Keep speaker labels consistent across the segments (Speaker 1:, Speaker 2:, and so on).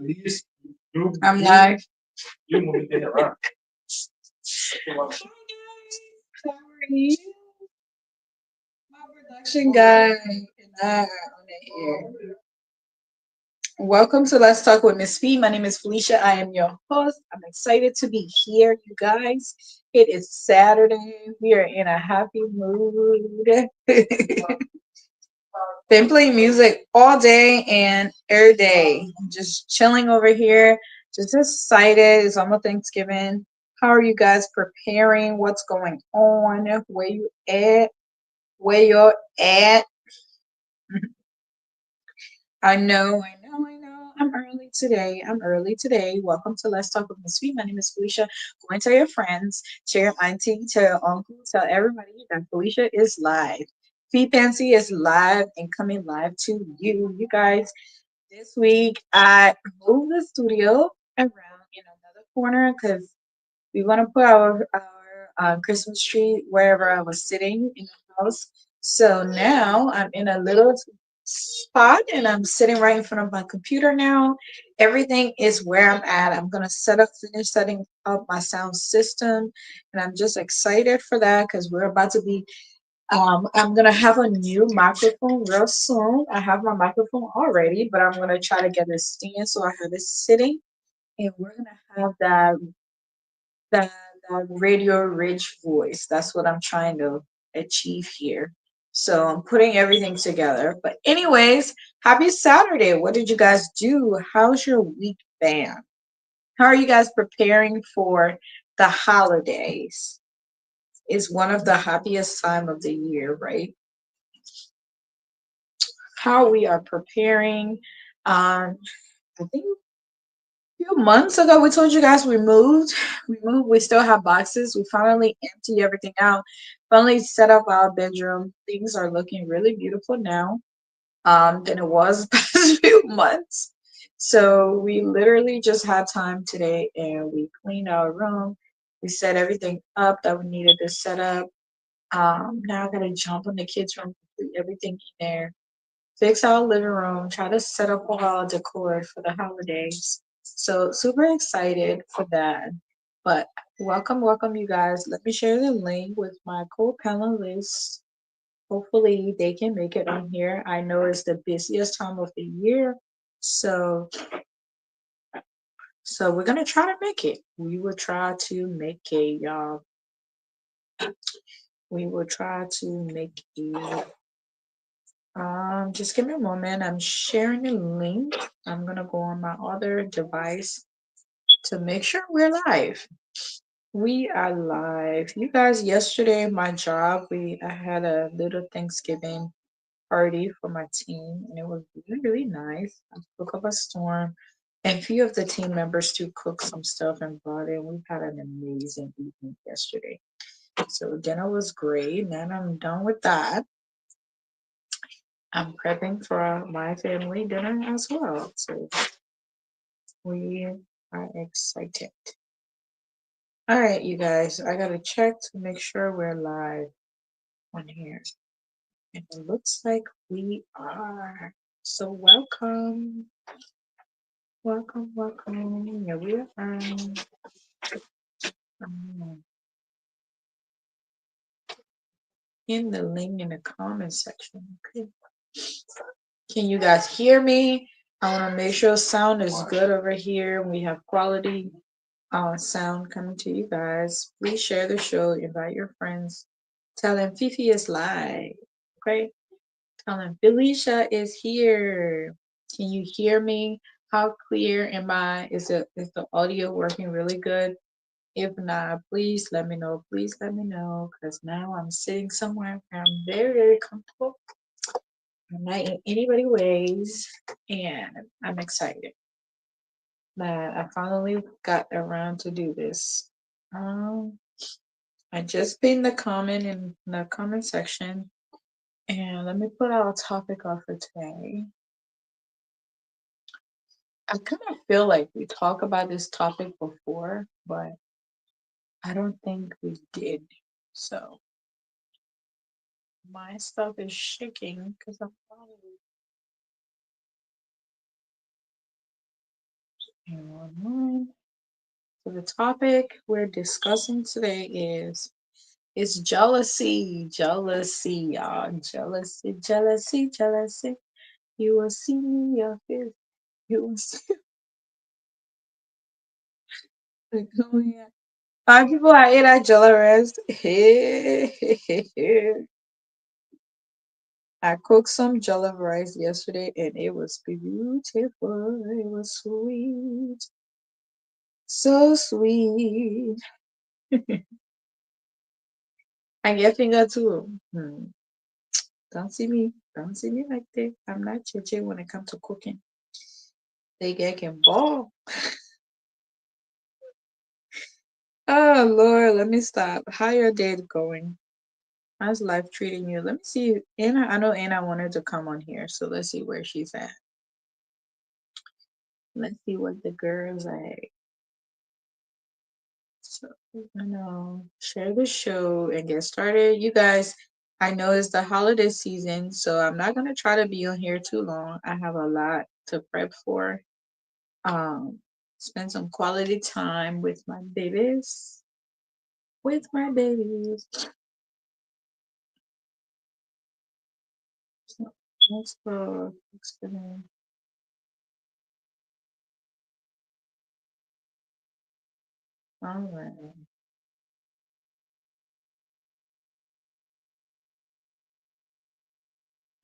Speaker 1: I'm live. How are you? My production guy and I are on it here. Welcome to Let's Talk with Miss Fee. My name is Felicia. I am your host. I'm excited to be here, you guys. It is Saturday. We are in a happy mood. Been playing music all day and every day. I'm just chilling over here. Just excited. It's almost Thanksgiving. How are you guys preparing? What's going on? Where you at? Where you're at? I know. I'm early today. Welcome to Let's Talk with Miss Sweet. My name is Felicia. Go and tell your friends, tell your auntie, tell your uncle, tell everybody that Felicia is live. Feet Fancy is live and coming live to you. You guys, this week I moved the studio around in another corner because we want to put our Christmas tree wherever I was sitting in the house. So now I'm in a little spot and I'm sitting right in front of my computer now. Everything is where I'm at. I'm gonna finish setting up my sound system, and I'm just excited for that because we're about to be. I'm gonna have a new microphone real soon. I have my microphone already, but I'm gonna try to get a stand so I have it sitting, and we're gonna have that that radio rich voice. That's what I'm trying to achieve here. So I'm putting everything together. But anyways, happy Saturday. What did you guys do? How's your week been? How are you guys preparing for the holidays? It's one of the happiest time of the year, right? How we are preparing. I think few months ago we told you guys we moved. We still have boxes. We finally empty everything out, finally set up our bedroom. Things are looking really beautiful now than it was past few months. So we literally just had time today and we cleaned our room. We set everything up that we needed to set up. Now I gotta jump in the kids room, put everything in there, fix our living room, try to set up all our decor for the holidays. So super excited for that. But welcome you guys. Let me share the link with my co-panelists. Hopefully they can make it on here. I know it's the busiest time of the year. So we're gonna try to make it. We will try to make it, y'all. We will try to make it. Just give me a moment. I'm sharing a link. I'm gonna go on my other device to make sure we're live. We are live. You guys, yesterday my job, I had a little Thanksgiving party for my team and it was really, really nice. I cooked up a storm and a few of the team members to cook some stuff and brought it. We've had an amazing evening yesterday. So dinner was great. Now I'm done with that. I'm prepping for my family dinner as well. So we are excited. All right, you guys, I gotta check to make sure we're live on here. And it looks like we are. So welcome. Welcome. Here we are. In the link in the comment section. Okay. Can you guys hear me? I want to make sure sound is good over here. We have quality sound coming to you guys. Please share the show, invite your friends, tell them Fifi is live. Okay, tell them Felicia is here. Can you hear me? How clear am I? Is the audio working really good? If not, please let me know. Please let me know because now I'm sitting somewhere where I'm very, very comfortable. I'm not in anybody ways, and I'm excited that I finally got around to do this. I just pinned the comment in the comment section, and let me put our topic off for today. I kind of feel like we talked about this topic before, but I don't think we did. So my stuff is shaking because I'm probably And online. So the topic we're discussing today is jealousy. Jealousy, y'all. Jealousy, jealousy, jealousy. You will see your face. You will see. Like, oh yeah. Five people I ate at Jollarest. I cooked some jollof rice yesterday and it was beautiful. It was sweet. So sweet. I get finger too. Don't see me. Don't see me like that. I'm not chichi when it comes to cooking. They get can ball. Oh Lord, let me stop. How your day going? How's life treating you? Let me see. Anna, I know Anna wanted to come on here, so let's see where she's at. Let's see what the girls like. So I know. Share the show and get started. You guys, I know it's the holiday season, so I'm not gonna try to be on here too long. I have a lot to prep for. Um, spend some quality time with my babies. With my babies. So let's go. All right.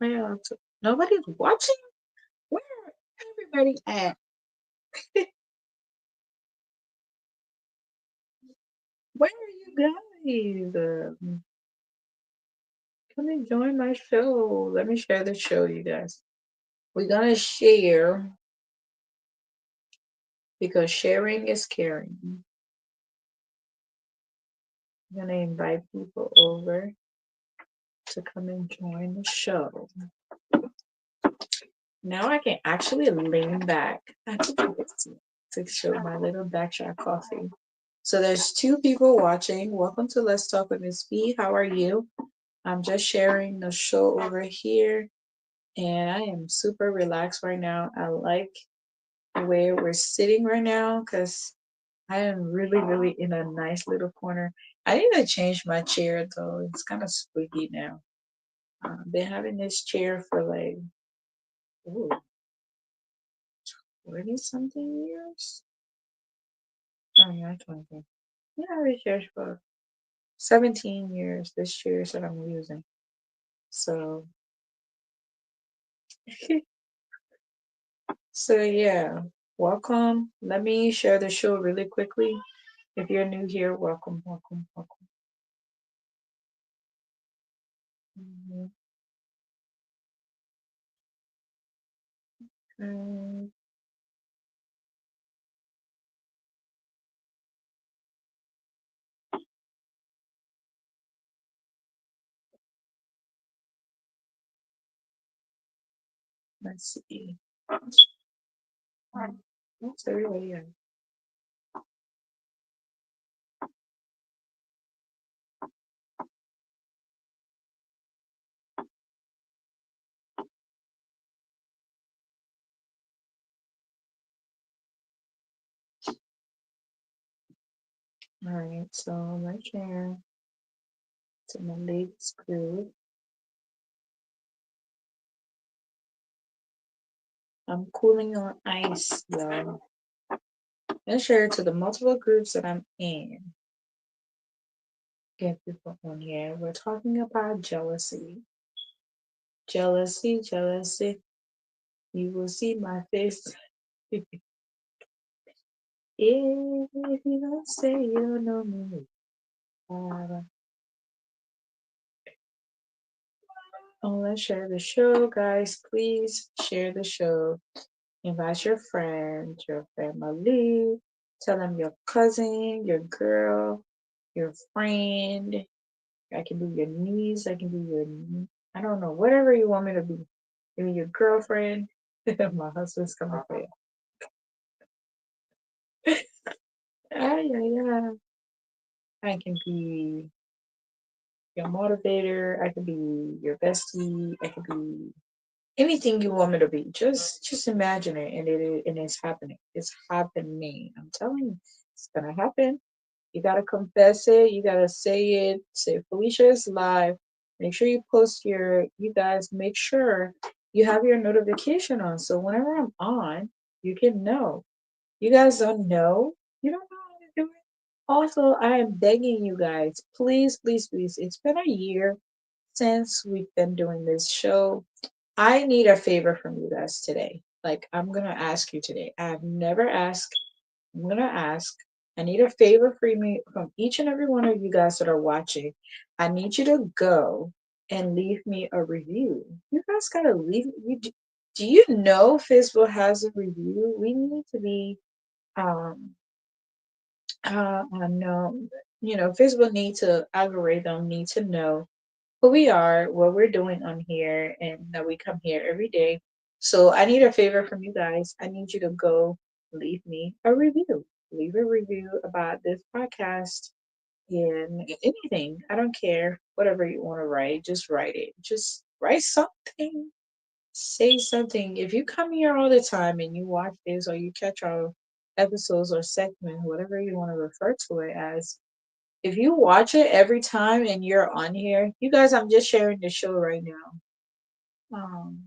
Speaker 1: Well, nobody's watching. Where everybody at? Where are you guys? Come and join my show. Let me share the show, you guys. We're gonna share because sharing is caring. I'm gonna invite people over to come and join the show. Now I can actually lean back. I can do this to show my little backtrack coffee. So there's two people watching. Welcome to Let's Talk with Miss B. How are you? I'm just sharing the show over here, and I am super relaxed right now. I like where we're sitting right now because I am really, really in a nice little corner. I need to change my chair though. It's kind of squeaky now. Been having this chair for like ooh, 20 something years. Oh yeah, 20. Yeah, I was here for 17 years. This chair is that I'm using. So, so yeah, welcome. Let me share the show really quickly. If you're new here, welcome, welcome, welcome. Mhm. Mm, let's see. What's everybody at? All right, so let's share to my ladies group. I'm cooling on ice, y'all. Let's share it to the multiple groups that I'm in. Get people on here. We're talking about jealousy. Jealousy, jealousy. You will see my face. If you don't say you don't know me. Uh, oh, let's share the show, guys. Please share the show. Invite your friends, your family. Tell them your cousin, your girl, your friend. I can be your niece. I can be your, I don't know, whatever you want me to be. Maybe your girlfriend. My husband's coming for you. Ah, yeah, yeah. I can be your motivator. I can be your bestie. I can be anything you want me to be. Just imagine it, and it's happening. It's happening. I'm telling you, it's gonna happen. You gotta confess it. You gotta say it. Say Felicia is live. Make sure you post your. You guys make sure you have your notification on, so whenever I'm on, you can know. You guys don't know. You don't know how to do it. Also, I am begging you guys, please, please, please. It's been a year since we've been doing this show. I need a favor from you guys today. Like, I'm gonna ask you today. I've never asked. I'm gonna ask. I need a favor from each and every one of you guys that are watching. I need you to go and leave me a review. You guys gotta leave. Do you know Facebook has a review? We need to be um no, Facebook need to algorithm need to know who we are, what we're doing on here, and that we come here every day. So I need a favor from you guys. I need you to go leave me a review. Leave a review about this podcast and anything. I don't care. Whatever you want to write, just write it. Just write something. Say something. If you come here all the time and you watch this or you catch our episodes or segment, whatever you want to refer to it as, if you watch it every time and you're on here, you guys, I'm just sharing the show right now. Um,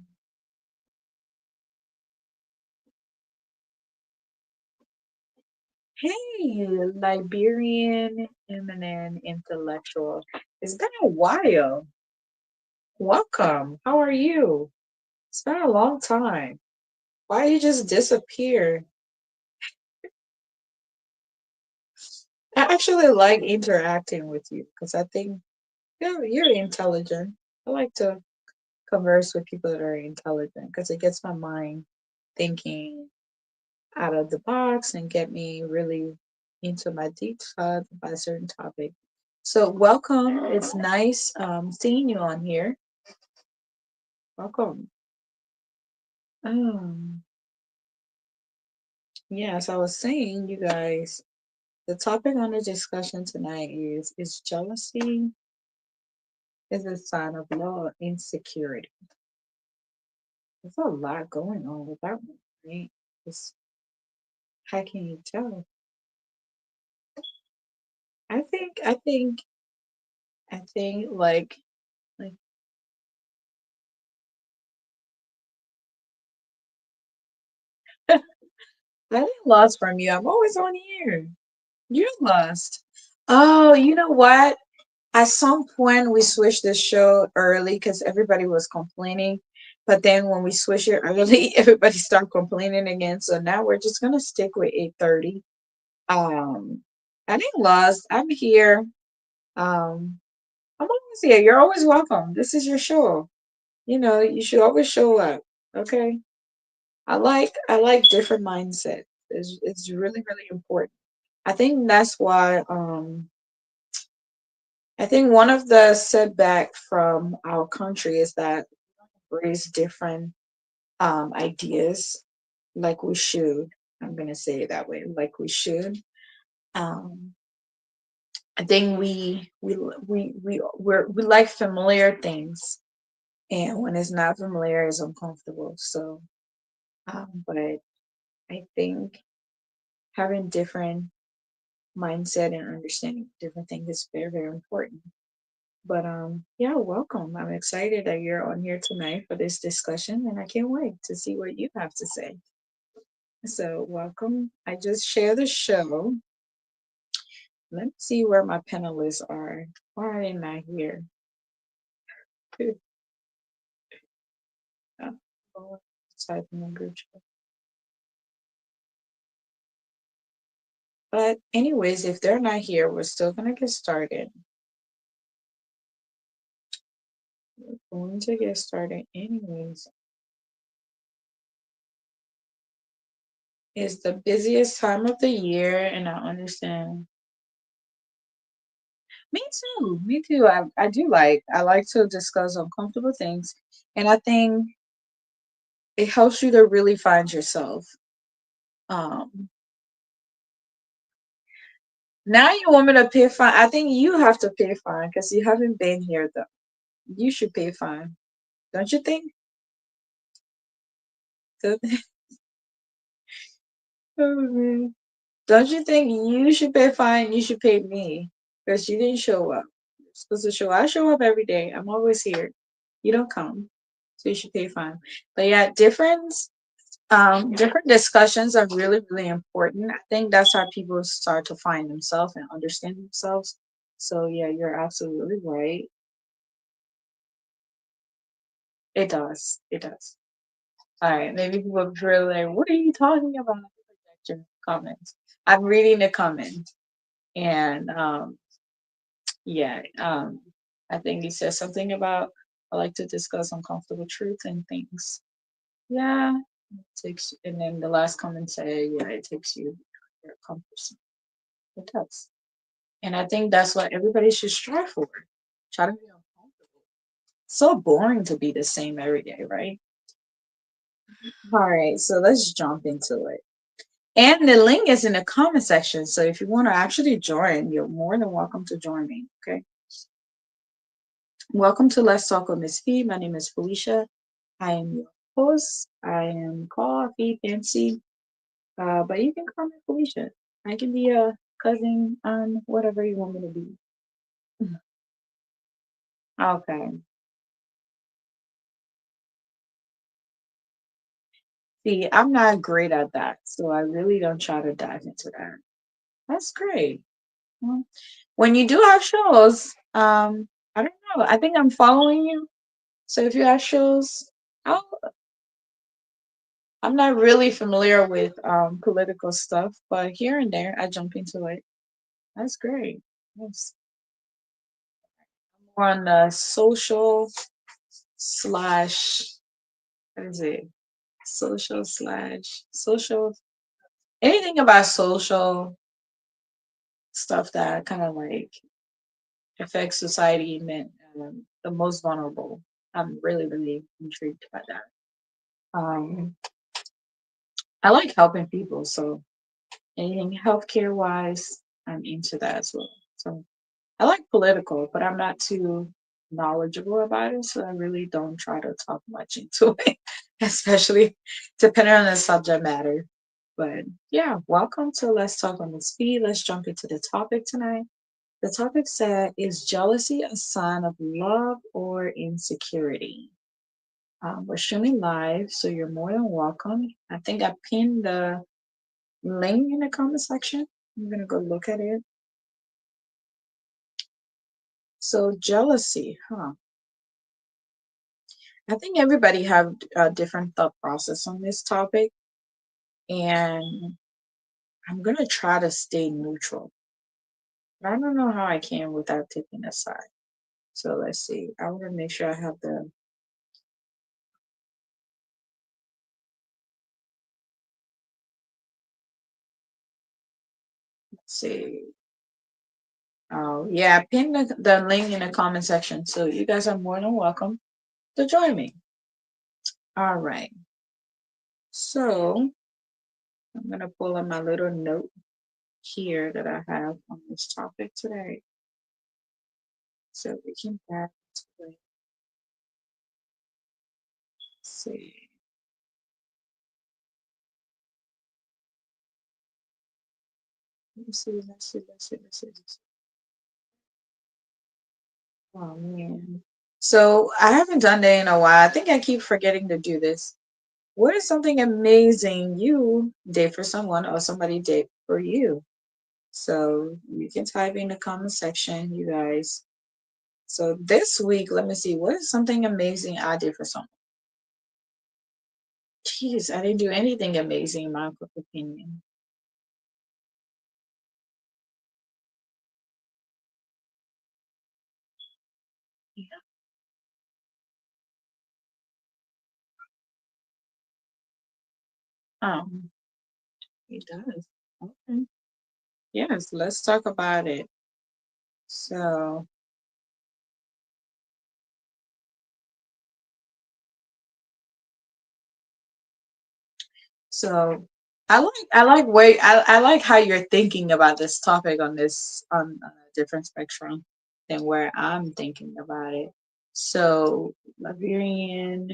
Speaker 1: hey, Liberian eminent intellectual. It's been a while. Welcome. How are you? It's been a long time. Why you just disappear? I actually like interacting with you because I think you're intelligent. I like to converse with people that are intelligent because it gets my mind thinking out of the box and get me really into my deep thought about a certain topic. So welcome. It's nice seeing you on here. Welcome. Um, yes, I was saying, you guys, the topic on the discussion tonight is jealousy is a sign of low insecurity. There's a lot going on with that one, right? It's, how can you tell? I think like I didn't lost from you. I'm always on here. You're lost. Oh, you know what? At some point, we switched the show early because everybody was complaining. But then when we switch it early, everybody started complaining again. So now we're just gonna stick with 8:30. Um, I think lost. I'm here. Um, I'm always here. You're always welcome. This is your show. You should always show up. Okay. I like different mindset. It's really, really important. I think that's why I think one of the setback from our country is that we raise different ideas like we should. I'm gonna say it that way, like we should. Um, I think we like familiar things, and when it's not familiar, it's uncomfortable. So, but I think having different mindset and understanding different things is very, very important. But yeah, welcome. I'm excited that you're on here tonight for this discussion, and I can't wait to see what you have to say. So, welcome. I just share the show. Let me see where my panelists are. Why are they not here? Oh, type in the group chat. But anyways, if they're not here, we're still gonna get started. We're going to get started anyways. It's the busiest time of the year, and I understand. Me too. Me too. I like to discuss uncomfortable things, and I think it helps you to really find yourself. Um, Now you want me to pay fine? I think you have to pay fine because you haven't been here though. You should pay fine, don't you think? So, oh, man. Don't you think you should pay fine? You should pay me because you didn't show up. You're supposed to show. I show up every day. I'm always here. You don't come, so you should pay fine. But yeah, different discussions are really really important. I think that's how people start to find themselves and understand themselves. So yeah, you're absolutely right. It does. It does. All right. Maybe people are really like, what are you talking about? Project your comments. I'm reading the comment. And yeah, I think he says something about I like to discuss uncomfortable truth and things. Yeah, it takes, and then the last comment say, yeah, it takes you your comfort zone. It does, and I think that's what everybody should strive for. Try to be uncomfortable. So boring to be the same every day, right? All right, so let's jump into it. And the link is in the comment section. So if you want to actually join, you're more than welcome to join me. Okay. Welcome to Let's Talk with Miss Fee. My name is Felicia. I am your host. I am called Fee Fancy, but you can call me Felicia. I can be a cousin, whatever you want me to be. Okay. See, I'm not great at that, so I really don't try to dive into that. That's great. Well, when you do have shows, I don't know. I think I'm following you. So if you have shows, I'll, I'm not really familiar with political stuff, but here and there I jump into it. That's great. Yes. More on the social slash what is it? Social slash social anything about social stuff that kind of like affects society and the most vulnerable. I'm really, really intrigued by that. I like helping people, so anything healthcare wise, I'm into that as well. So I like political, but I'm not too knowledgeable about it, so I really don't try to talk much into it, especially depending on the subject matter. But yeah, welcome to Let's Talk on the Speed. Let's jump into the topic tonight. The topic said, is jealousy a sign of love or insecurity? We're streaming live, so you're more than welcome. I think I pinned the link in the comment section. I'm gonna go look at it. So jealousy, huh? I think everybody have a different thought process on this topic, and I'm gonna try to stay neutral. But I don't know how I can without taking a side. So let's see. I want to make sure I have the. Let's see. Oh yeah, I pinned the link in the comment section, so you guys are more than welcome to join me. All right. So I'm gonna pull up my little note here that I have on this topic today, so we can back to it. Let's see. Let's see. Let's see. Let's see. Let's see. Let's see. Oh man. So I haven't done that in a while. I think I keep forgetting to do this. What is something amazing you did for someone or somebody did for you? So you can type in the comment section, you guys. So this week, let me see, what is something amazing I did for someone? Jeez, I didn't do anything amazing in my opinion. Yeah. Um, it does. Okay. Yes, let's talk about it. So So I like how you're thinking about this topic on this on a different spectrum than where I'm thinking about it. So Liberian,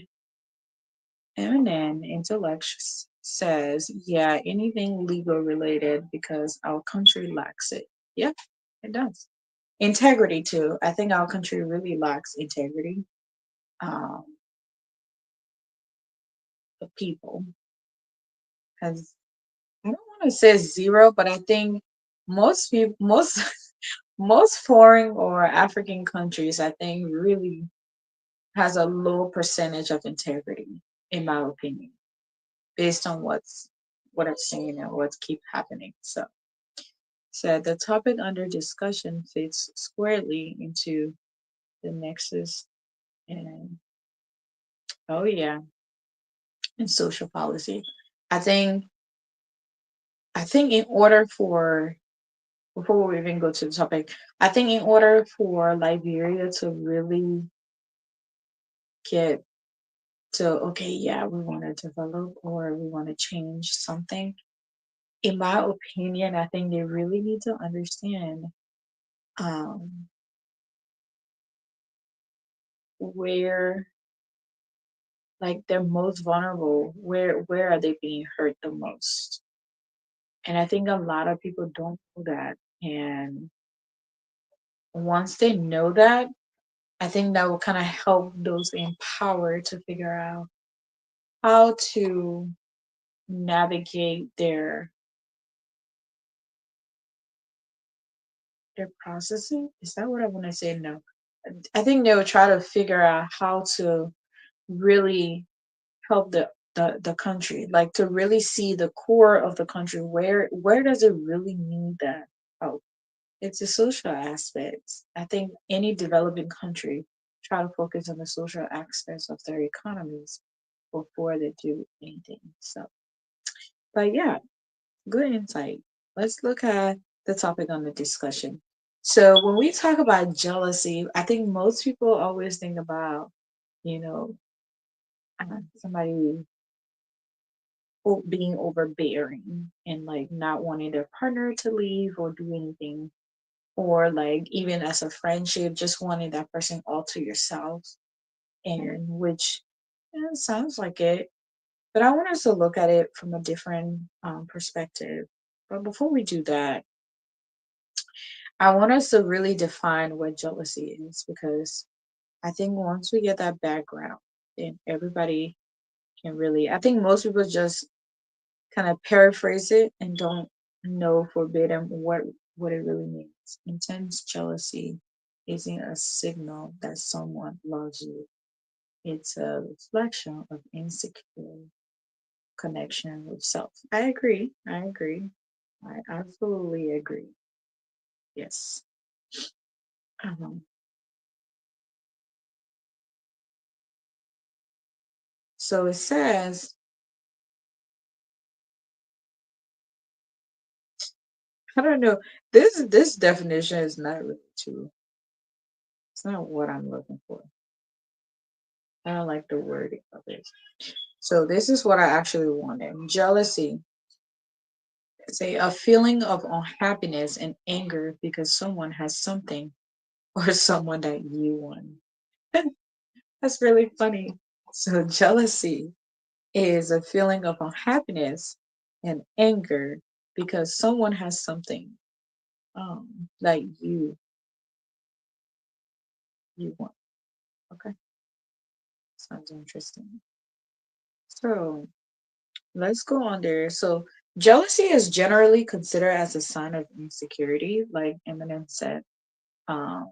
Speaker 1: Eminem Intellect says, yeah, anything legal related because our country lacks it. Yeah, it does. Integrity too. I think our country really lacks integrity. Um, the people has I don't want to say zero, but I think most people, most most foreign or African countries, I think, really has a low percentage of integrity, in my opinion, based on what I've seen and what's keep happening. So, the topic under discussion fits squarely into the nexus and oh yeah, and social policy. I think I think in order for before we even go to the topic, I think in order for Liberia to really get to, okay, yeah, we want to develop or we want to change something, in my opinion, I think they really need to understand um, where, like, they're most vulnerable, where are they being hurt the most? And I think a lot of people don't know that. And once they know that, I think that will kind of help those in power to figure out how to navigate their processing. Is that what I want to say? No. I think they will try to figure out how to really help the country, like to really see the core of the country. Where does it really need that help? It's the social aspects. I think any developing country try to focus on the social aspects of their economies before they do anything. So, but yeah, good insight. Let's look at the topic on the discussion. So, when we talk about jealousy, I think most people always think about, you know, somebody being overbearing and like not wanting their partner to leave or do anything, or like even as a friendship, just wanting that person all to yourself. And which sounds like it, but I want us to look at it from a different perspective. But before we do that, I want us to really define what jealousy is, because I think once we get that background, then everybody can really, I think most people just kind of paraphrase it and don't know verbatim what it really means. Intense jealousy isn't a signal that someone loves you. It's a reflection of insecure connection with self. I agree. I agree. I absolutely agree. Yes. Um, so it says, I don't know. This definition is not really too. It's not what I'm looking for. I don't like the wording of it. So this is what I actually wanted. Jealousy. Say a feeling of unhappiness and anger because someone has something or someone that you want. That's really funny. So jealousy is a feeling of unhappiness and anger because someone has something that you want. Okay, sounds interesting. So let's go on there. So jealousy is generally considered as a sign of insecurity, like Eminem said. Um,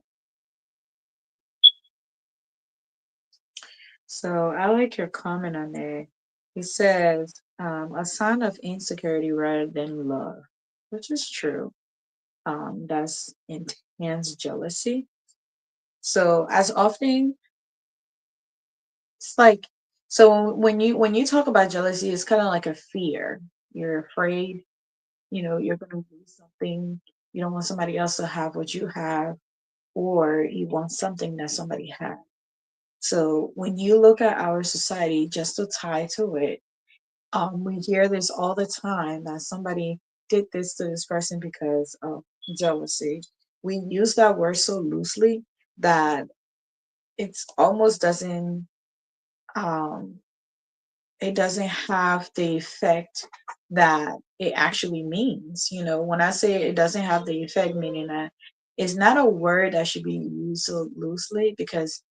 Speaker 1: so I like your comment on there. He says a sign of insecurity rather than love, which is true. That's intense jealousy. So as often it's like, so when you talk about jealousy, it's kind of like a fear. You're afraid, you're going to lose something. You don't want somebody else to have what you have, or you want something that somebody has. So when you look at our society, just to tie to it, we hear this all the time that somebody did this to this person because of jealousy. We use that word so loosely that it's almost doesn't um it doesn't have the effect that it actually means. When I say it doesn't have the effect, meaning that it's not a word that should be used so loosely, because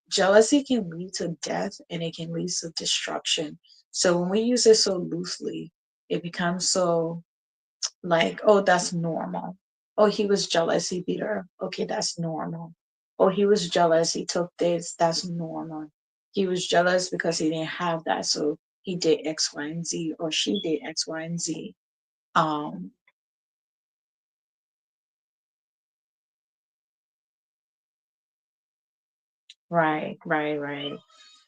Speaker 1: jealousy can lead to death and it can lead to destruction. So when we use it so loosely, it becomes so like, oh, that's normal. Oh, he was jealous, he beat her. Okay, that's normal. Oh, he was jealous, he took this. That's normal. He was jealous because he didn't have that, so he did X, Y, and Z, or she did X, Y, and Z. Um, right, right, right.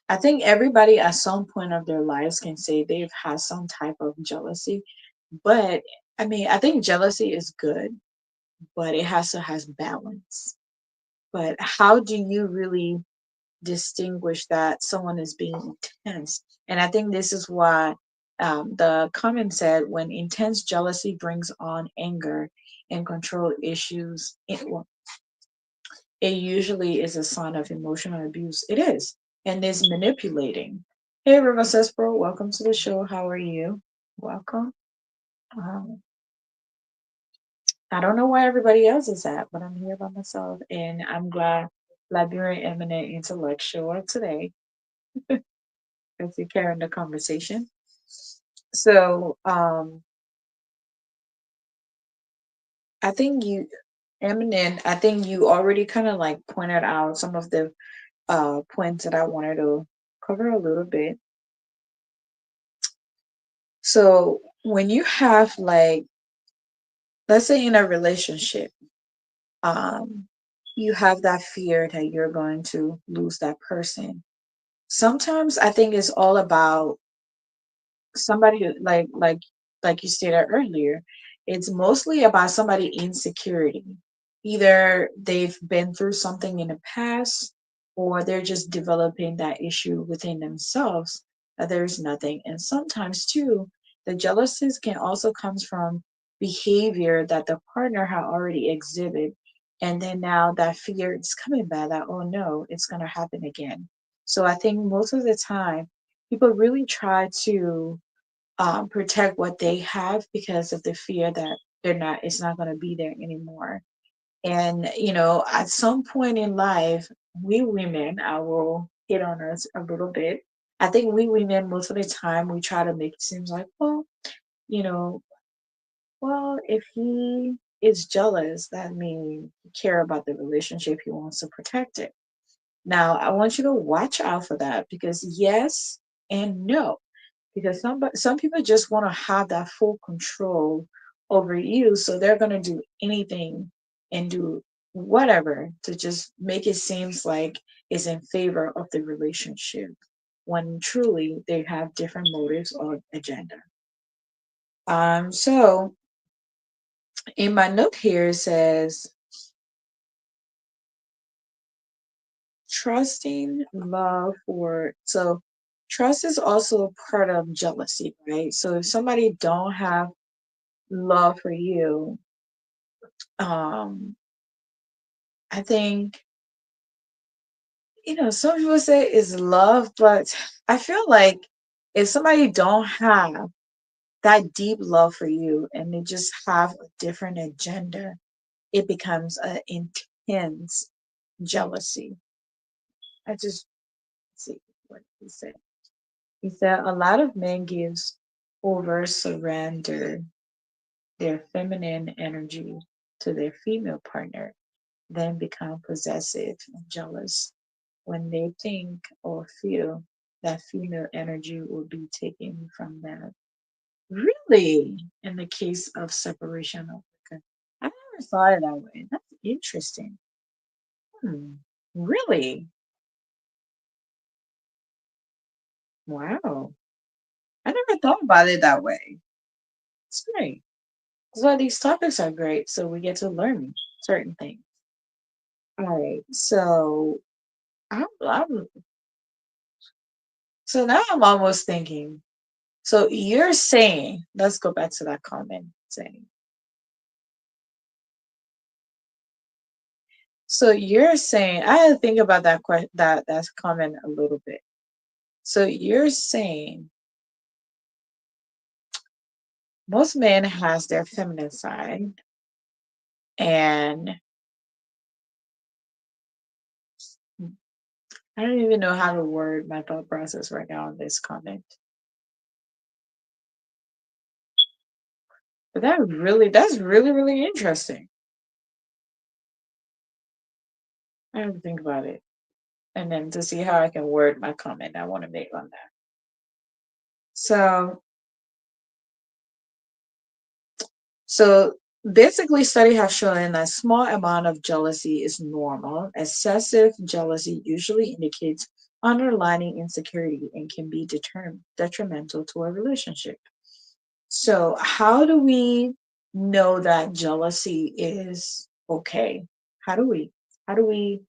Speaker 1: I think everybody at some point of their lives can say they've had some type of jealousy, but I mean, I think jealousy is good, but it has to has balance. But how do you really distinguish that someone is being intense? And I think this is why the comment said when intense jealousy brings on anger and control issues, it usually is a sign of emotional abuse. It is, and is manipulating. Hey, River Cesspro, welcome to the show. How are you? Welcome. Um, I don't know where everybody else is at, but I'm here by myself, and I'm glad Liberian Eminent Intellectual today as you carrying the conversation. So, I think you, Eminent, I think you already kind of like pointed out some of the points that I wanted to cover a little bit. So, when you have like, let's say in a relationship, um, you have that fear that you're going to lose that person. Sometimes I think it's all about somebody like you stated earlier, it's mostly about somebody insecurity. Either they've been through something in the past, or they're just developing that issue within themselves that there's nothing. And sometimes too, the jealousies can also comes from behavior that the partner had already exhibited, and then now that fear is coming back that, oh no, it's going to happen again. So I think most of the time people really try to protect what they have because of the fear that it's not going to be there anymore. And at some point in life, we women, I will hit on us a little bit. I think we women, most of the time, we try to make it seem like, well, you know well, if he is jealous, that means he care about the relationship, he wants to protect it. Now I want you to watch out for that, because yes and no, because some people just want to have that full control over you, so they're going to do anything and do whatever to just make it seems like it's in favor of the relationship, when truly they have different motives or agenda. So in my note here it says trusting love for so trust is also a part of jealousy, right? So if somebody don't have love for you, um I think, some people say it's love, but I feel like if somebody don't have that deep love for you and they just have a different agenda, it becomes an intense jealousy. I just see what he said. He said a lot of men gives over surrender their feminine energy to their female partner, then become possessive and jealous when they think or feel that female energy will be taken from them. Really? In the case of separation of work. I never thought it that way. That's interesting. Hmm. Really? Wow. I never thought about it that way. It's great. So these topics are great. So we get to learn certain things. All right. I'm so now I'm almost thinking. So you're saying, let's go back to that comment saying. So you're saying, I had to think about that question, that comment a little bit. So you're saying most men has their feminine side, and I don't even know how to word my thought process right now on this comment. But that's really, really interesting. I have to think about it. And then to see how I can word my comment I want to make on that. So so basically study have shown that small amount of jealousy is normal. Excessive jealousy usually indicates underlying insecurity and can be detrimental to a relationship. So how do we know that jealousy is okay? How do we how do we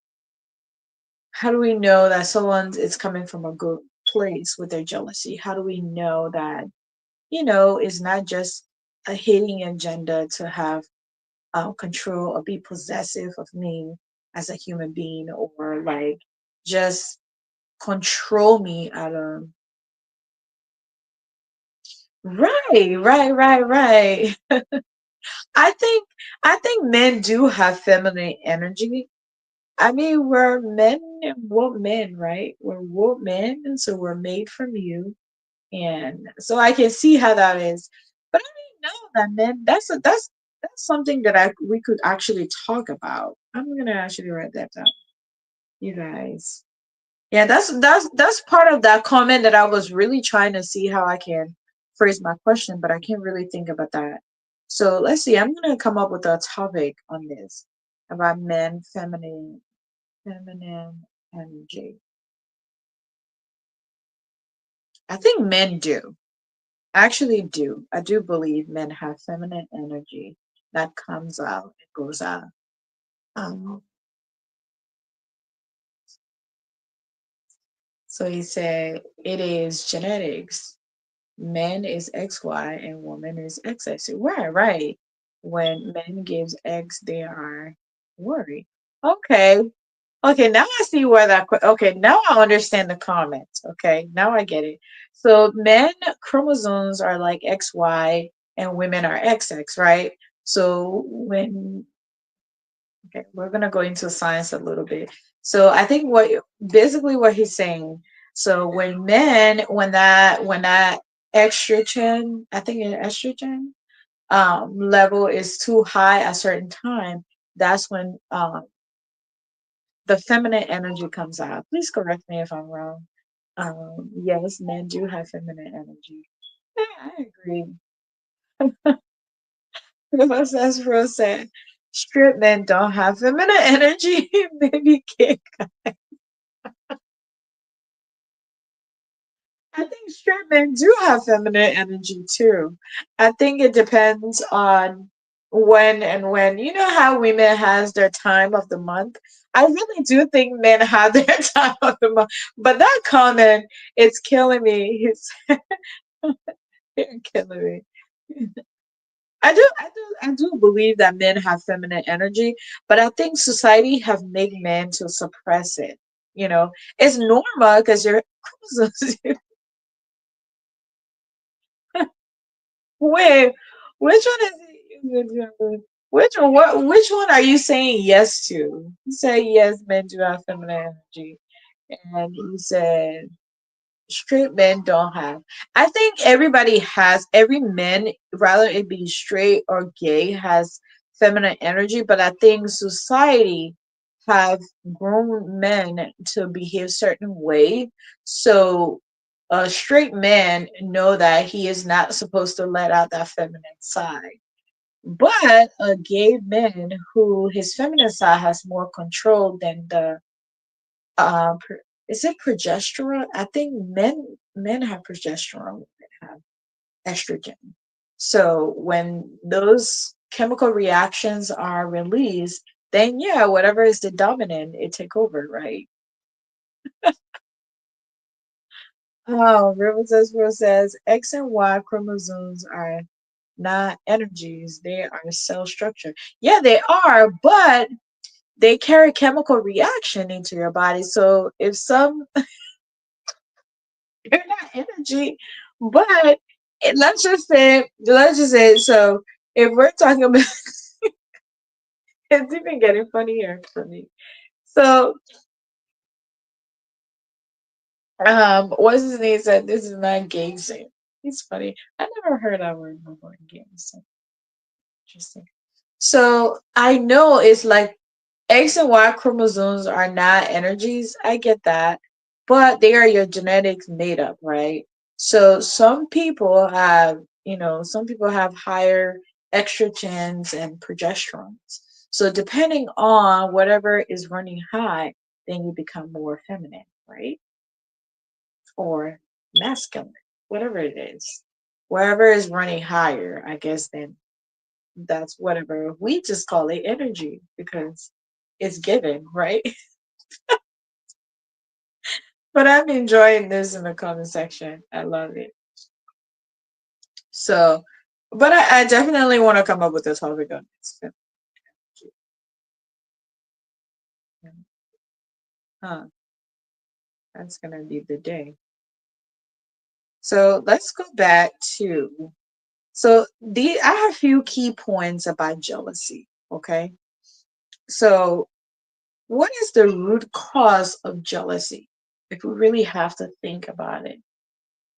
Speaker 1: how do we know that someone is coming from a good place with their jealousy? How do we know that, it's not just a hating agenda to have control or be possessive of me as a human being, or like just control me out of right. I think men do have feminine energy. I mean, we're men and women, right? We're men, and so we're made from you, and so I can see how that is. But I didn't know that, men. That's something that I we could actually talk about. I'm gonna actually write that down, you guys. Yeah, that's part of that comment that I was really trying to see how I can phrase my question, but I can't really think about that. So let's see. I'm gonna come up with a topic on this about men, feminine energy. I think men do. Actually do. I do believe men have feminine energy that comes out and goes out. Um, so he said it is genetics. Men is XY and woman is XX. Right. When men gives X, they are worried. Okay. Okay, now I see where okay, now I understand the comment. Okay, now I get it. So men chromosomes are like XY and women are XX, right? So when okay, we're gonna go into science a little bit. So I think basically what he's saying. So when that estrogen, I think an estrogen level is too high at a certain time, that's when the feminine energy comes out. Please correct me if I'm wrong. Yes, men do have feminine energy. Yeah, I agree. Because as Rose said, strip men don't have feminine energy. Maybe kick. I think straight men do have feminine energy too. I think it depends on when. You know how women has their time of the month? I really do think men have their time of the month. But that comment is killing me. It's killing me. I do believe that men have feminine energy, but I think society have made men to suppress it. It's normal because you're Wait, which one is it? Which one are you saying yes to? You say yes, men do have feminine energy, and you said straight men don't have. I think every man, rather it be straight or gay, has feminine energy, but I think society have grown men to behave certain way. So a straight man know that he is not supposed to let out that feminine side. But a gay man who his feminine side has more control than the is it progesterone? I think men have progesterone, women have estrogen. So when those chemical reactions are released, then yeah, whatever is the dominant, it take over, right? Oh, River says X and Y chromosomes are not energies, they are cell structure. Yeah, they are, but they carry chemical reaction into your body. So if some they're not energy, but let's just say, so if we're talking about, it's even getting funnier for me. So, what's his name said this is not gazing. He's funny. I never heard that word before. Gazing. Interesting. So I know it's like X and Y chromosomes are not energies. I get that. But they are your genetics made up, right? So some people have higher estrogens and progesterones. So depending on whatever is running high, then you become more feminine, right? Or masculine, whatever it is. Wherever is running higher, I guess then that's whatever. We just call it energy because it's given, right? But I'm enjoying this in the comment section. I love it. So, but I definitely want to come up with a topic on this. Huh, that's gonna be the day. So let's go back to I have a few key points about jealousy. Okay. So what is the root cause of jealousy? If we really have to think about it.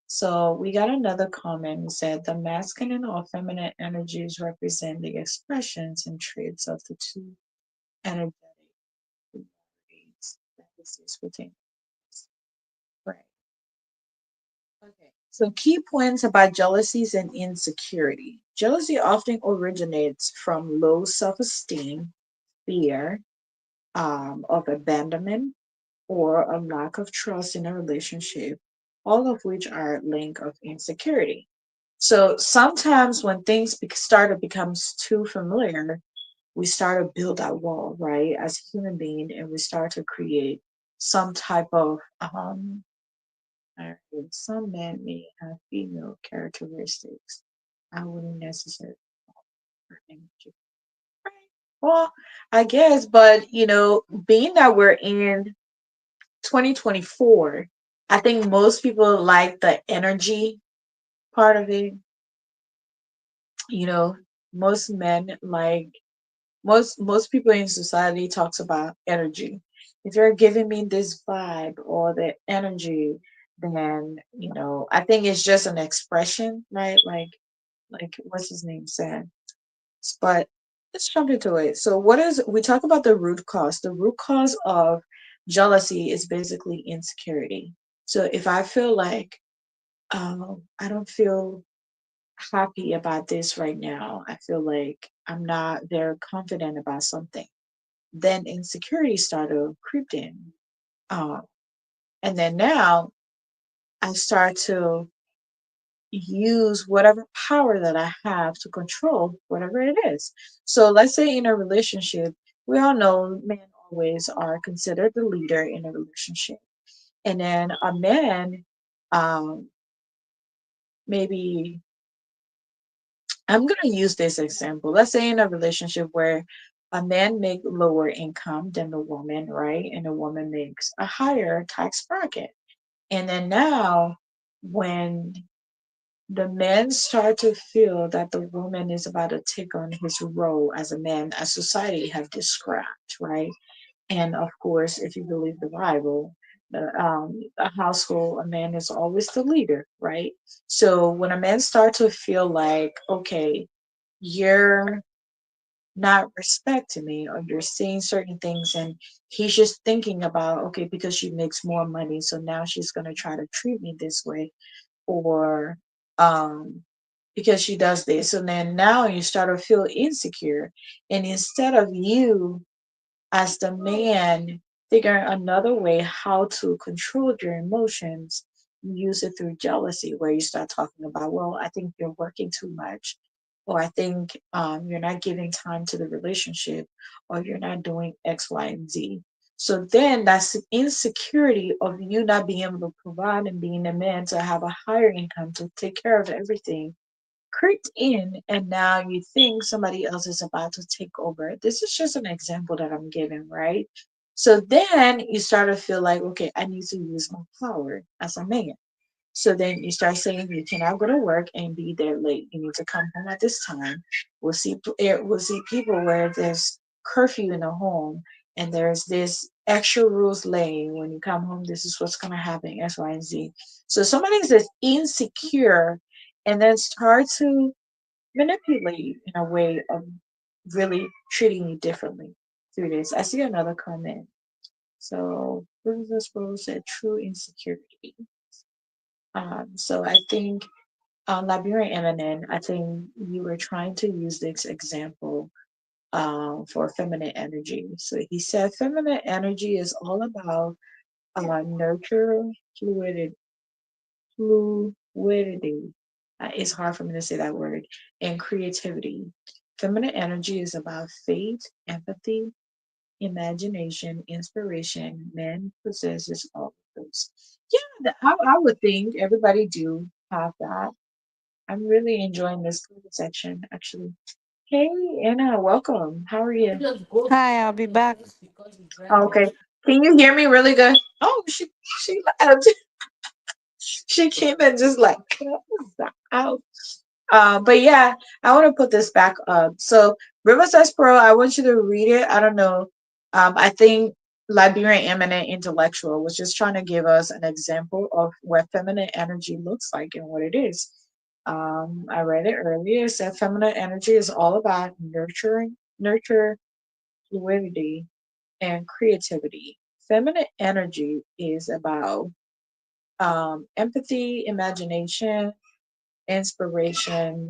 Speaker 1: So we got another comment. It said the masculine or feminine energies represent the expressions and traits of the two energetic polarities that exist within us. Right. Okay. So key points about jealousies and insecurity. Jealousy often originates from low self-esteem, fear of abandonment, or a lack of trust in a relationship, all of which are link of insecurity. So sometimes when things start to becomes too familiar, we start to build that wall, right, as a human being, and we start to create some type of some men may have female characteristics. I wouldn't necessarily for energy. Right. Well, I guess, but being that we're in 2024, I think most people like the energy part of it. You know, most men like most people in society talks about energy. If you're giving me this vibe or the energy, then I think it's just an expression, right? Like what's his name said. But let's jump into it. So we talk about the root cause. The root cause of jealousy is basically insecurity. So if I feel like I don't feel happy about this right now, I feel like I'm not very confident about something, then insecurity started creep in. Um, and then now I start to use whatever power that I have to control whatever it is. So let's say in a relationship, we all know men always are considered the leader in a relationship. And then a man, um, maybe I'm going to use this example. Let's say in a relationship where a man make lower income than the woman, right? And the woman makes a higher tax bracket. And then now when the men start to feel that the woman is about to take on his role as a man, as society have described, right? And of course, if you believe the Bible, a household, a man is always the leader, right? So when a man starts to feel like, okay, you're not respecting me, or you're saying certain things, and he's just thinking about, okay, because she makes more money, so now she's going to try to treat me this way, or um because she does this. So then now you start to feel insecure, and instead of you as the man figuring another way how to control your emotions, you use it through jealousy, where you start talking about, well, I think you're working too much, or I think you're not giving time to the relationship, or you're not doing X, Y, and Z. So then that's the insecurity of you not being able to provide and being a man to have a higher income to take care of everything creeped in, and now you think somebody else is about to take over. This is just an example that I'm giving, right? So then you start to feel like, okay, I need to use my power as a man. So then you start saying you cannot go to work and be there late. You need to come home at this time. We'll see people where there's curfew in the home and there's this extra rules laying when you come home. This is what's gonna happen X, Y, and Z. So somebody is insecure and then start to manipulate in a way of really treating you differently through this. I see another comment. So Princess Rose said true insecurity. So I think Liberian Eminem, I think you were trying to use this example for feminine energy. So he said feminine energy is all about nurture, fluidity, fluidity. It's hard for me to say that word, and creativity. Feminine energy is about faith, empathy, imagination, inspiration. Men possesses all of those. Yeah, I would think everybody do have that. I'm really enjoying this section, actually. Hey, Anna, welcome. How are you?
Speaker 2: Hi, I'll be back.
Speaker 1: Oh, okay. Can you hear me really good? Oh, she left. She came and just like out. But yeah, I want to put this back up. So Riverside Pro, I want you to read it. I don't know. I think Liberian Eminent Intellectual was just trying to give us an example of what feminine energy looks like and what it is. I read it earlier. It said feminine energy is all about nurture, fluidity, and creativity. Feminine energy is about empathy, imagination, inspiration.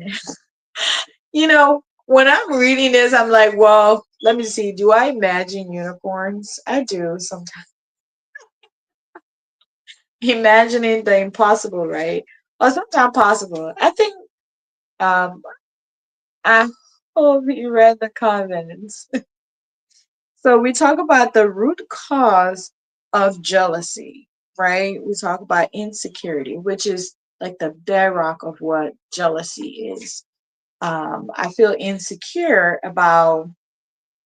Speaker 1: When I'm reading this, I'm like, well, let me see. Do I imagine unicorns? I do sometimes. Imagining the impossible, right? Or sometimes possible. I think I hope you read the comments. So we talk about the root cause of jealousy, right? We talk about insecurity, which is like the bedrock of what jealousy is. I feel insecure about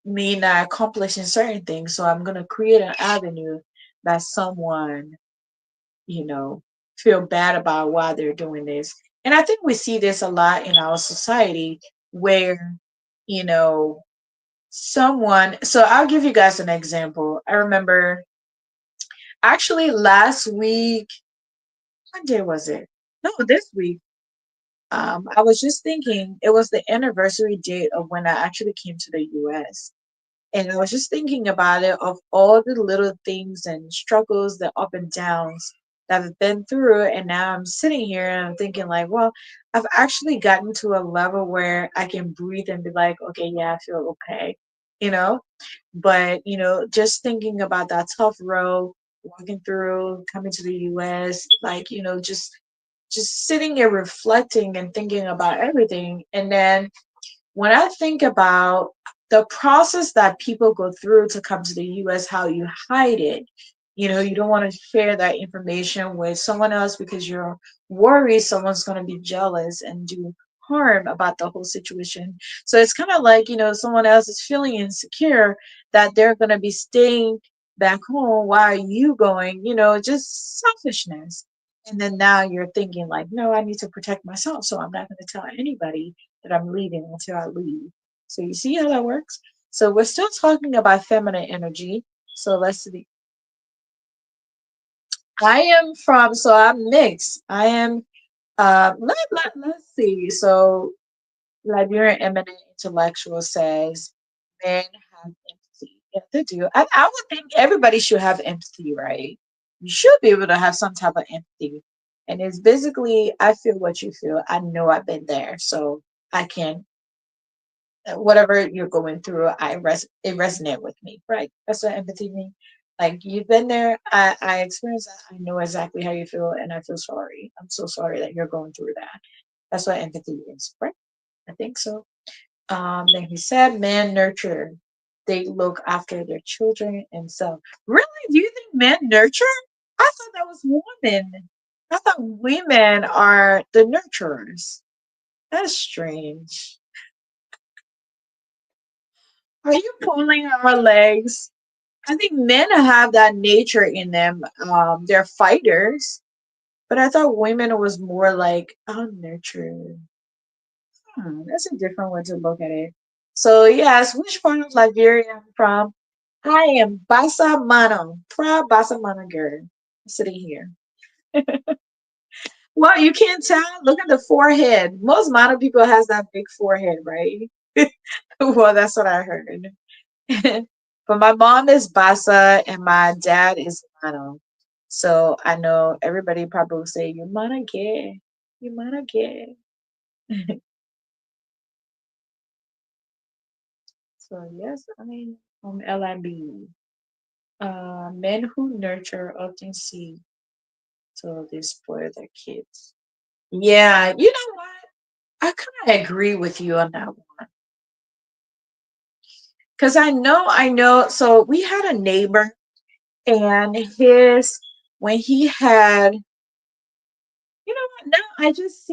Speaker 1: me not accomplishing certain things, so I'm gonna create an avenue that someone, you know, feel bad about why they're doing this. And I think we see this a lot in our society where, you know, someone, so I'll give you guys an example. I remember actually last week, what day was it? No, this week. I was just thinking it was the anniversary date of when I actually came to the US. And I was just thinking about it of all the little things and struggles, the up and downs that I've been through. And now I'm sitting here and I'm thinking, like, well, I've actually gotten to a level where I can breathe and be like, okay, yeah, I feel okay, you know? But, just thinking about that tough road, walking through, coming to the US, like, just sitting here reflecting and thinking about everything. And then when I think about the process that people go through to come to the US, how you hide it, you don't want to share that information with someone else because you're worried someone's going to be jealous and do harm about the whole situation. So it's kind of like, someone else is feeling insecure that they're going to be staying back home. Why are you going? Just selfishness. And then now you're thinking, like, no, I need to protect myself. So I'm not going to tell anybody that I'm leaving until I leave. So you see how that works? So we're still talking about feminine energy. So let's see. So I'm mixed. I am, let's see. So Liberian Eminent Intellectual says men have empathy. Yeah, they do. I would think everybody should have empathy, right? You should be able to have some type of empathy. And it's basically, I feel what you feel. I know I've been there. So I can whatever you're going through, it resonate with me, right? That's what empathy means. Like you've been there, I experienced that. I know exactly how you feel, and I feel sorry. I'm so sorry that you're going through that. That's what empathy is, right? I think so. Then he said, "Men nurture; they look after their children and self." Really? Do you think men nurture? I thought that was women. I thought women are the nurturers. That's strange. Are you pulling our legs? I think men have that nature in them. They're fighters. But I thought women was more like, oh, nurture. That's a different way to look at it. So yes, which part of Liberia I'm from? I am Basa Mano, proud Basa Mano girl, sitting here. Well, you can't tell. Look at the forehead. Most Mano people has that big forehead, right? Well, that's what I heard. But my mom is Basa and my dad is Mano. So I know everybody probably will say, you Mano gay. You Mano gay. So yes, I mean LIB. Men who nurture often see so they spoil their kids. Yeah, you know what? I kind of agree with you on that one. Because I know. So we had a neighbor, and when he had, you know what? Now I just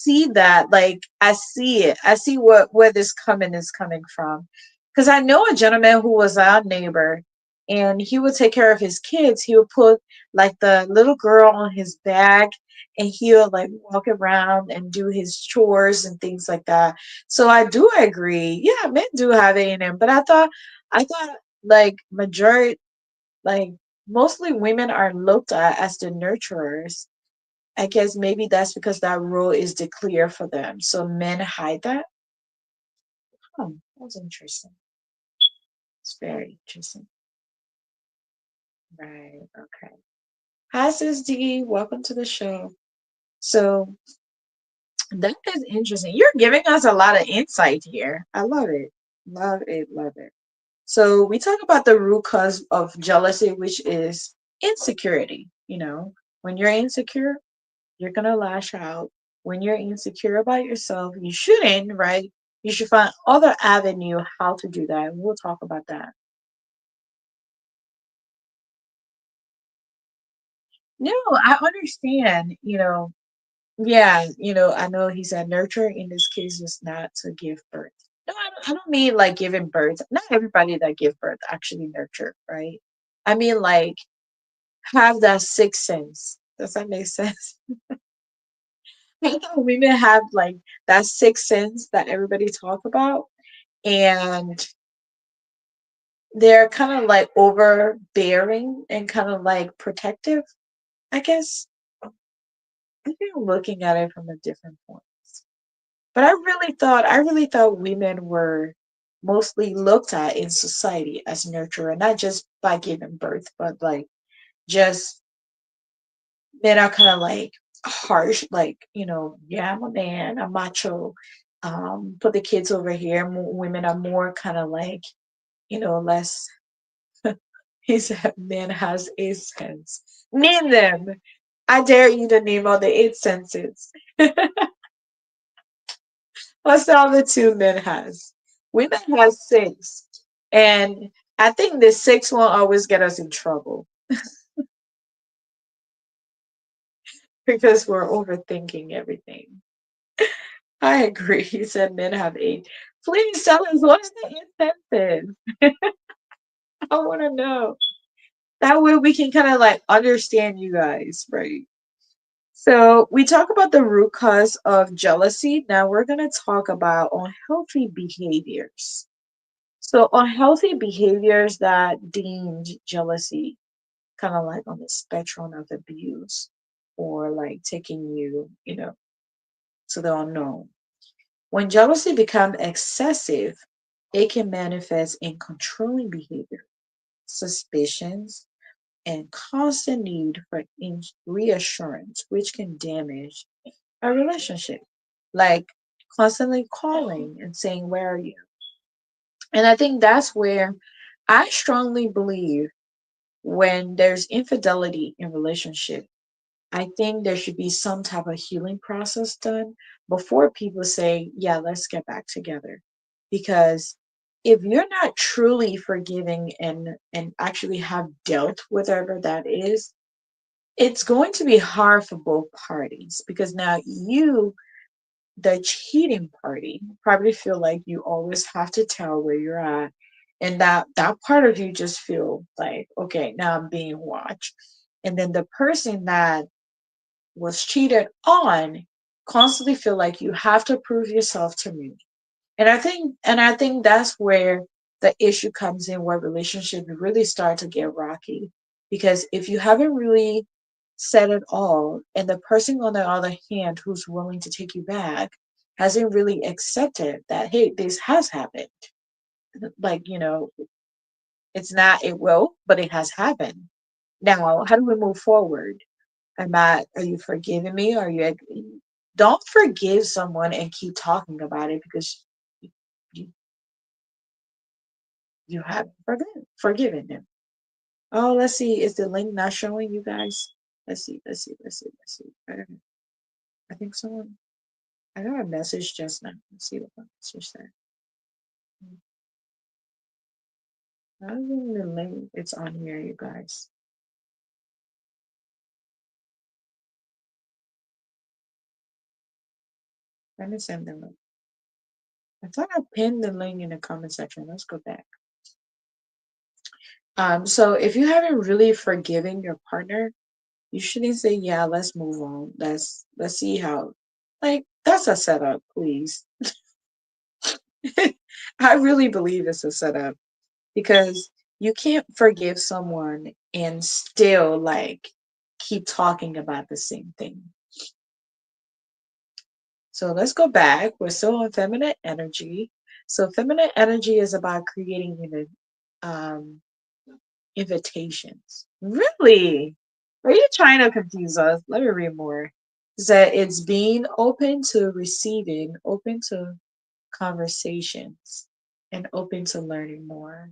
Speaker 1: see that, like I see it. I see where this coming is coming from. Because I know a gentleman who was our neighbor, and he would take care of his kids. He would put like the little girl on his back, and he would like walk around and do his chores and things like that. So I do agree. Yeah, men do have it in them, but I thought like majority, like mostly women are looked at as the nurturers. I guess maybe that's because that role is declared for them. So men hide that. That's interesting. It's very interesting. Right. Okay. Hi, Sis D. Welcome to the show. So that is interesting. You're giving us a lot of insight here. I love it. Love it. Love it. So we talk about the root cause of jealousy, which is insecurity. When you're insecure, you're gonna lash out. When you're insecure about yourself, you shouldn't, right? You should find other avenue how to do that. And we'll talk about that. No, I understand, yeah, I know he said nurture in this case is not to give birth. No, I don't mean like giving birth. Not everybody that give birth actually nurture, right? I mean like have that sixth sense. Does that make sense? I thought women have like that sixth sense that everybody talk about, and they're kind of like overbearing and kind of like protective, I guess. I think I'm looking at it from a different point. But I really thought women were mostly looked at in society as nurturer, not just by giving birth, but like just men are kind of like harsh, like, yeah, I'm a man, I'm macho. Put the kids over here. Women are more kind of like, less. He said, man has eight sense. Name them. I dare you to name all the eight senses. What's the other two men has? Women has six. And I think the sixth one always get us in trouble because we're overthinking everything. I agree. He said men have eight. Please tell us what's the incentive. I want to know. That way we can kind of like understand you guys, right? So we talk about the root cause of jealousy. Now we're going to talk about unhealthy behaviors. So unhealthy behaviors that deemed jealousy kind of like on the spectrum of abuse or like taking you, to the unknown. When jealousy becomes excessive, it can manifest in controlling behavior, suspicions, and constant need for reassurance, which can damage a relationship. Like constantly calling and saying, where are you? And I think that's where I strongly believe when there's infidelity in relationship, I think there should be some type of healing process done before people say, yeah, let's get back together. Because if you're not truly forgiving and actually have dealt with whatever that is, it's going to be hard for both parties because now you, the cheating party, probably feel like you always have to tell where you're at, and that part of you just feel like, okay, now I'm being watched. And then the person that was cheated on constantly feel like you have to prove yourself to me. And I think that's where the issue comes in, where relationships really start to get rocky. Because if you haven't really said it all, and the person on the other hand who's willing to take you back hasn't really accepted that, hey, this has happened. Like, it's not, it will, but it has happened. Now, how do we move forward? Are you forgiving me? Don't forgive someone and keep talking about it because you, you haven't forgiven them. Oh, let's see. Is the link not showing you guys? Let's see. I think someone, I got a message just now. Let's see what the message said. I don't think the link, it's on here, you guys. Let me send them. I thought I pinned the link in the comment section. Let's go back. So if you haven't really forgiven your partner, you shouldn't say, yeah, let's move on. Let's see how, like, that's a setup, please. I really believe it's a setup because you can't forgive someone and still like keep talking about the same thing. So let's go back. We're still on feminine energy. So feminine energy is about creating um, invitations. Really? Are you trying to confuse us? Let me read more. Is that it's being open to receiving, open to conversations, and open to learning more.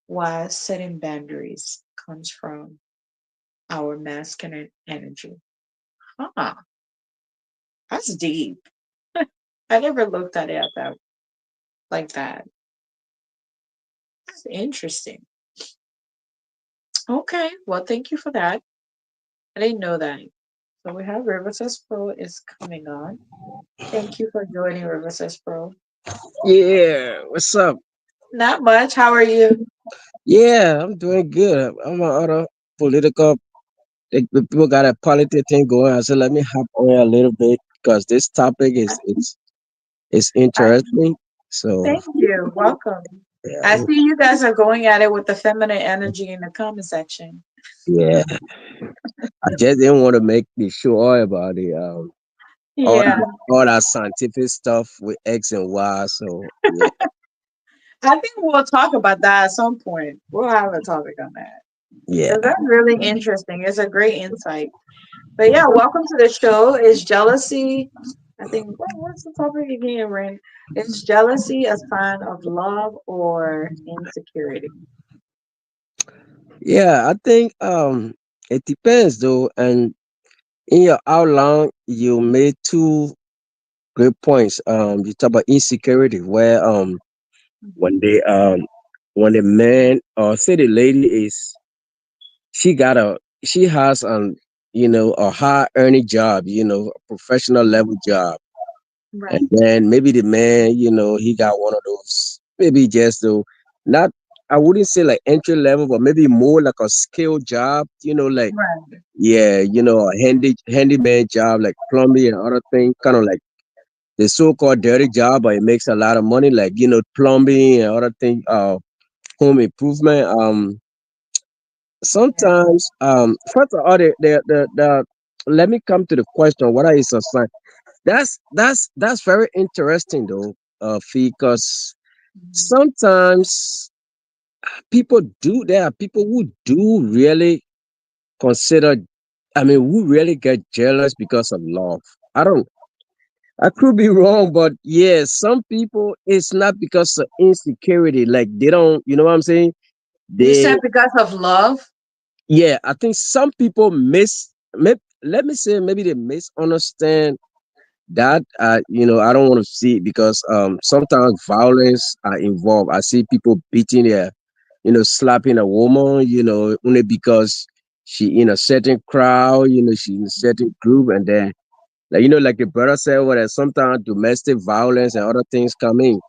Speaker 1: While setting boundaries comes from our masculine energy. Huh, that's deep. I never looked at it like that. That's interesting. Okay, well, thank you for that. I didn't know that. So we have Riverside Pro is coming on. Thank you for joining Riverside Pro.
Speaker 2: Yeah, what's up?
Speaker 1: Not much. How are you?
Speaker 2: Yeah, I'm doing good. I'm on other political. The people got a political thing going. I said, let me hop on a little bit because this topic is it's
Speaker 1: I,
Speaker 2: interesting. So
Speaker 1: thank you. Welcome.
Speaker 2: yeah,
Speaker 1: I see you guys are going at it with the feminine energy in the comment section.
Speaker 2: yeah. I just didn't want to make the show all about the all
Speaker 1: Yeah,
Speaker 2: that all that scientific stuff with X and Y. So yeah,
Speaker 1: I think we'll talk about that at some point. We'll have a topic on that
Speaker 2: yeah,
Speaker 1: because that's really interesting. It's a great insight. But yeah, welcome to the show. Is jealousy? I think what's the topic again, Ren? Is jealousy a sign of love or insecurity?
Speaker 2: yeah. I think it depends though, and in your outline you made two great points. You talk about insecurity, where when
Speaker 1: Mhm.
Speaker 2: they when the man or say the lady is she got a she has a high earning job, a professional level job, and
Speaker 1: Right,
Speaker 2: then maybe the man, he got one of those maybe just though not I wouldn't say like entry level, but maybe more like a skill job, like
Speaker 1: right,
Speaker 2: yeah, a handyman job like plumbing and other things, kind of like the so-called dirty job, but it makes a lot of money, like plumbing and other thing, home improvement.
Speaker 1: yeah.
Speaker 2: Sometimes, first of all, the let me come to the question: what is a sign? That's very interesting though, because
Speaker 1: Mhm.
Speaker 2: sometimes people do. There are people who do really consider. I mean, who really get jealous because of love. I don't. I could be wrong, but yeah, some people it's not because of insecurity. Like they don't, you know what I'm saying?
Speaker 1: You
Speaker 2: They,
Speaker 1: said because of love.
Speaker 2: yeah, I think some people let me say maybe they misunderstand that. I don't want to see it because sometimes violence are involved. I see people beating their, slapping a woman, only because she in a certain crowd, she in a certain group, and then like like the brother said, well, that sometimes domestic violence and other things come in.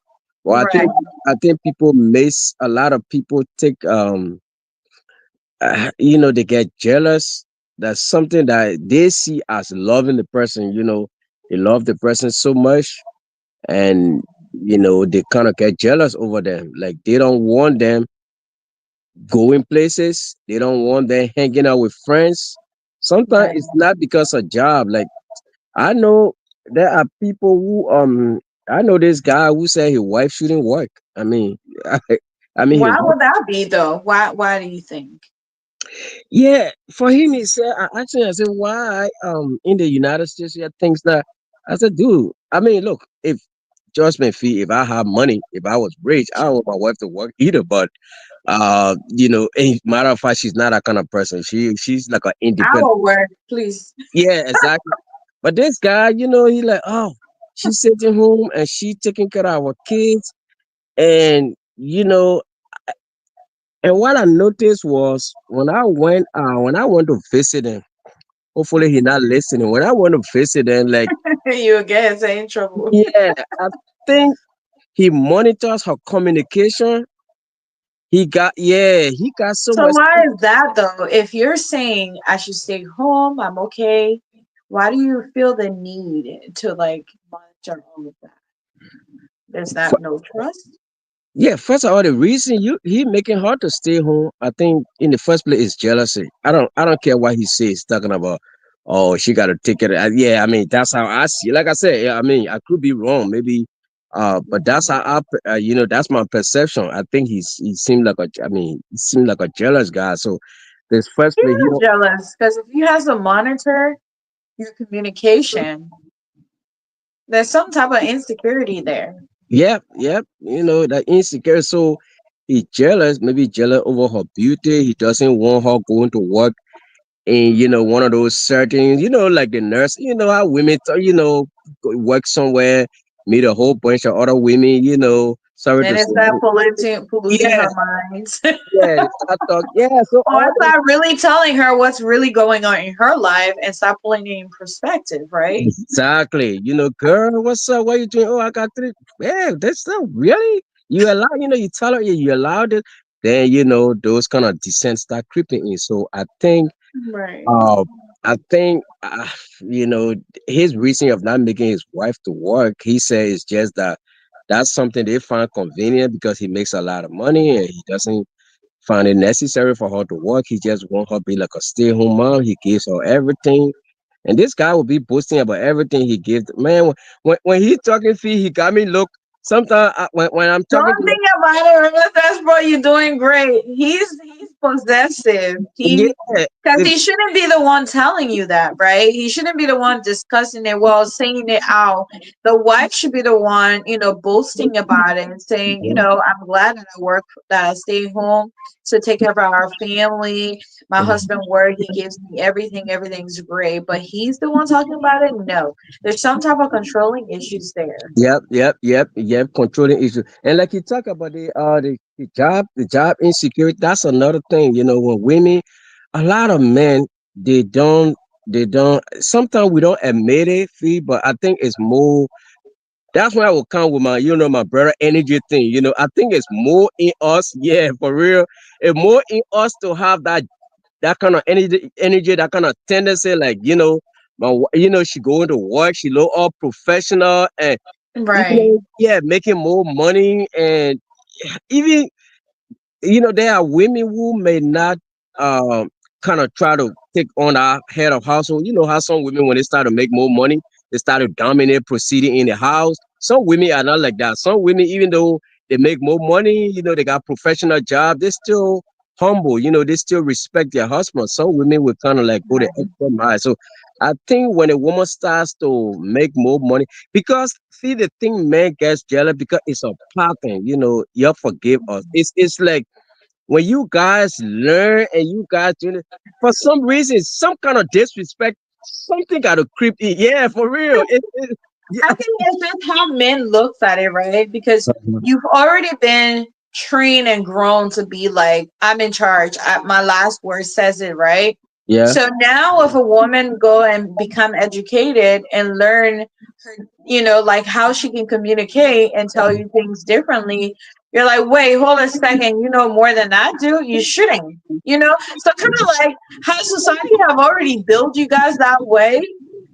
Speaker 2: Well,
Speaker 1: Right.
Speaker 2: I think people miss a lot of people take they get jealous that's something that they see as loving the person. They love the person so much, and they kind of get jealous over them. Like they don't want them going places. They don't want them hanging out with friends. Sometimes
Speaker 1: Right.
Speaker 2: it's not because of job. Like I know there are people who I know this guy who said his wife shouldn't work. I mean, I mean his
Speaker 1: Why
Speaker 2: wife.
Speaker 1: would that be though? Why do you think?
Speaker 2: Yeah, for him, he said, I said, why, in the United States, yeah, things that, I said, dude, I mean, look, if, judgment fee, if I have money, if I was rich, I don't want my wife to work either, but, matter of fact, she's not that kind of person. She's like an independent.
Speaker 1: Our work, please.
Speaker 2: Yeah, exactly. But this guy, he like, oh, she's sitting home and she taking care of our kids. And, and what I noticed was when I went to visit him. Hopefully he not listening. When I want to visit them, like,
Speaker 1: You again say in trouble.
Speaker 2: yeah, I think he monitors her communication. He got so
Speaker 1: So
Speaker 2: much.
Speaker 1: why is that though? If you're saying I should stay home, I'm okay. Why do you feel the need to like monitor all of that? There's not no trust.
Speaker 2: Yeah, first of all, the reason he making her to stay home, I think in the first place is jealousy. I don't care what he says, talking about, oh, she got to take it. Yeah, I mean that's how I see. Like I said, yeah, I mean I could be wrong, maybe, but that's how that's my perception. I think he seemed like he seemed like a jealous guy. So this first
Speaker 1: He's
Speaker 2: place,
Speaker 1: not jealous because if he has to monitor your communication, there's some type of insecurity there.
Speaker 2: yep, yep, that insecure. So he jealous, maybe jealous over her beauty. He doesn't want her going to work and one of those certain like the nurse, how women work somewhere, meet a whole bunch of other women, sorry
Speaker 1: And
Speaker 2: to
Speaker 1: it's
Speaker 2: say.
Speaker 1: not polluting
Speaker 2: Yeah,
Speaker 1: her mind.
Speaker 2: yeah, start talk, yeah, so
Speaker 1: Or
Speaker 2: all those.
Speaker 1: start really telling her what's really going on in her life and start putting it in perspective, right?
Speaker 2: Exactly, girl, what's up, what you doing? Oh, I got three. Yeah, that's not really, you allow, you tell her, yeah, you allowed it, then those kind of dissent start creeping in. So
Speaker 1: Right.
Speaker 2: Uh, I think you know his reason of not making his wife to work. He said it's just that that's something they find convenient because he makes a lot of money and he doesn't find it necessary for her to work. He just want her to be like a stay-at-home mom. He gives her everything, and this guy will be boasting about everything he gives. Man, when he talking fee, he got me look. Sometimes when I'm talking
Speaker 1: Don't
Speaker 2: to
Speaker 1: think about it, Princess, bro. You're doing great. He's possessive.
Speaker 2: him,
Speaker 1: He
Speaker 2: yeah,
Speaker 1: because he shouldn't be the one telling you that, right? He shouldn't be the one discussing it, well, saying it out. The wife should be the one, boasting about it and saying, I'm glad that I work, that I stay home to take care of our family. My husband work, he gives me everything, everything's great. But he's the one talking about it. No, there's some type of controlling issues there.
Speaker 2: yep. Controlling issue, and like you talk about the job insecurity. That's another thing. When women, a lot of men, they don't, they don't. Sometimes we don't admit it, fee, but I think it's more. That's why I will come with my brother energy thing. I think it's more in us. Yeah, for real. It's more in us to have that kind of energy, that kind of tendency, like she going to work, she look all professional, and
Speaker 1: Right.
Speaker 2: yeah, making more money, and even there are women who may not um kind of try to take on our head of household. You know how some women, when they start to make more money, they start to dominate proceeding in the house. Some women are not like that. Some women, even though they make more money, they got professional job, they still humble, they still respect their husband. Some women will kind of like go the extra mile. So I think when a woman starts to make more money, because see the thing, man gets jealous because it's a pattern. You forgive us. It's like when you guys learn and you guys for some reason, some kind of disrespect, something got to creep in. Yeah, for real. Yeah.
Speaker 1: I think it's just how men looks at it, right? Because you've already been trained and grown to be like, I'm in charge. My last word says it, right?
Speaker 2: Yeah.
Speaker 1: So now if a woman go and become educated and learn her, like how she can communicate and tell you things differently, you're like, wait, hold a second, you know more than I do? You shouldn't. So kind of like how society have already built you guys that way.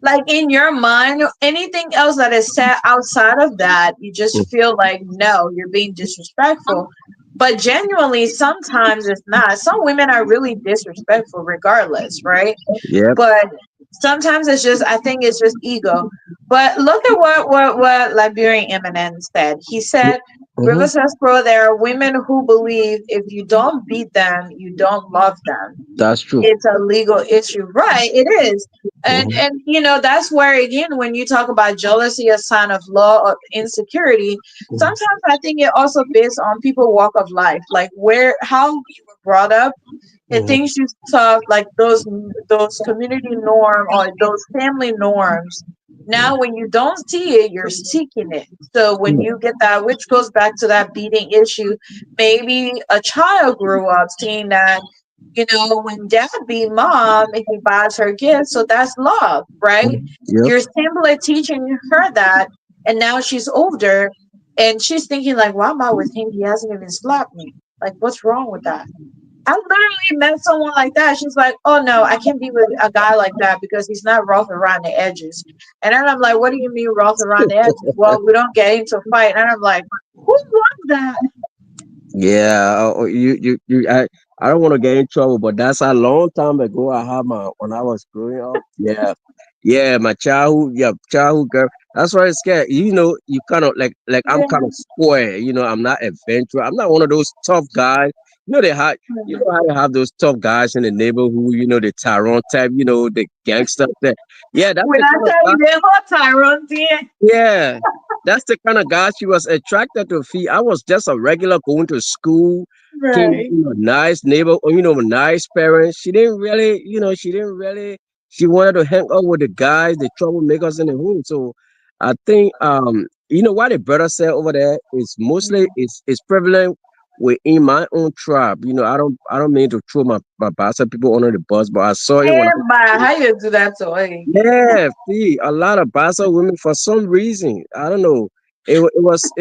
Speaker 1: Like in your mind, anything else that is said outside of that, you just feel like, no, you're being disrespectful. But genuinely, sometimes it's not. Some women are really disrespectful regardless, right?
Speaker 2: Yep.
Speaker 1: But sometimes it's just, I think it's just ego. But look at what Liberian Eminence said. He said,
Speaker 2: Hmm.
Speaker 1: River says, bro, there are women who believe if you don't beat them, you don't love them.
Speaker 2: That's true.
Speaker 1: It's a legal issue, right? It is. And that's where, again, when you talk about jealousy, a sign of law or insecurity, sometimes I think it also based on people walk of life, like where how you were brought up, and
Speaker 2: Hmm.
Speaker 1: things you saw, like those community norm or those family norms. Now when you don't see it, you're seeking it. So when you get that, which goes back to that beating issue, maybe a child grew up seeing that, when dad beat mom, he buys her gifts, so that's love, right?
Speaker 2: Yep.
Speaker 1: You're simply teaching her that, and now she's older, and she's thinking like, why am I with him? He hasn't even slapped me. Like, what's wrong with that? I literally met someone like that. She's like, "Oh no, I can't be with a guy like that because he's not rough around the edges." And then I'm like, "What do you mean rough around the edges?" Well, we don't get into a fight. And I'm like, "Who wants that?"
Speaker 2: Yeah, I don't want to get in trouble, but that's a long time ago. I had my when I was growing up. Yeah, yeah, my childhood, yeah, childhood girl. That's why it's scared. You kind of like I'm
Speaker 1: Yeah.
Speaker 2: kind of square. I'm not adventurous. I'm not one of those tough guys. They have, how they have those tough guys in the neighborhood. The Tyrone type. The gangster type. Yeah, that's
Speaker 1: When
Speaker 2: the
Speaker 1: I
Speaker 2: kind of
Speaker 1: tell
Speaker 2: guy.
Speaker 1: you they're hot Tyrone, dear.
Speaker 2: Yeah, that's the kind of guy she was attracted to. Fee. I was just a regular going to school, came,
Speaker 1: Right.
Speaker 2: nice neighbor, nice parents. She wanted to hang out with the guys, the troublemakers in the home. So I think, what the brother said over there is mostly
Speaker 1: Mhm.
Speaker 2: is prevalent within my own tribe. I don't mean to throw my bastard people under the bus, but I saw it when
Speaker 1: Yeah,
Speaker 2: I.
Speaker 1: but how you do that to her?
Speaker 2: Yeah, see, a lot of Basa women for some reason, I don't know. It's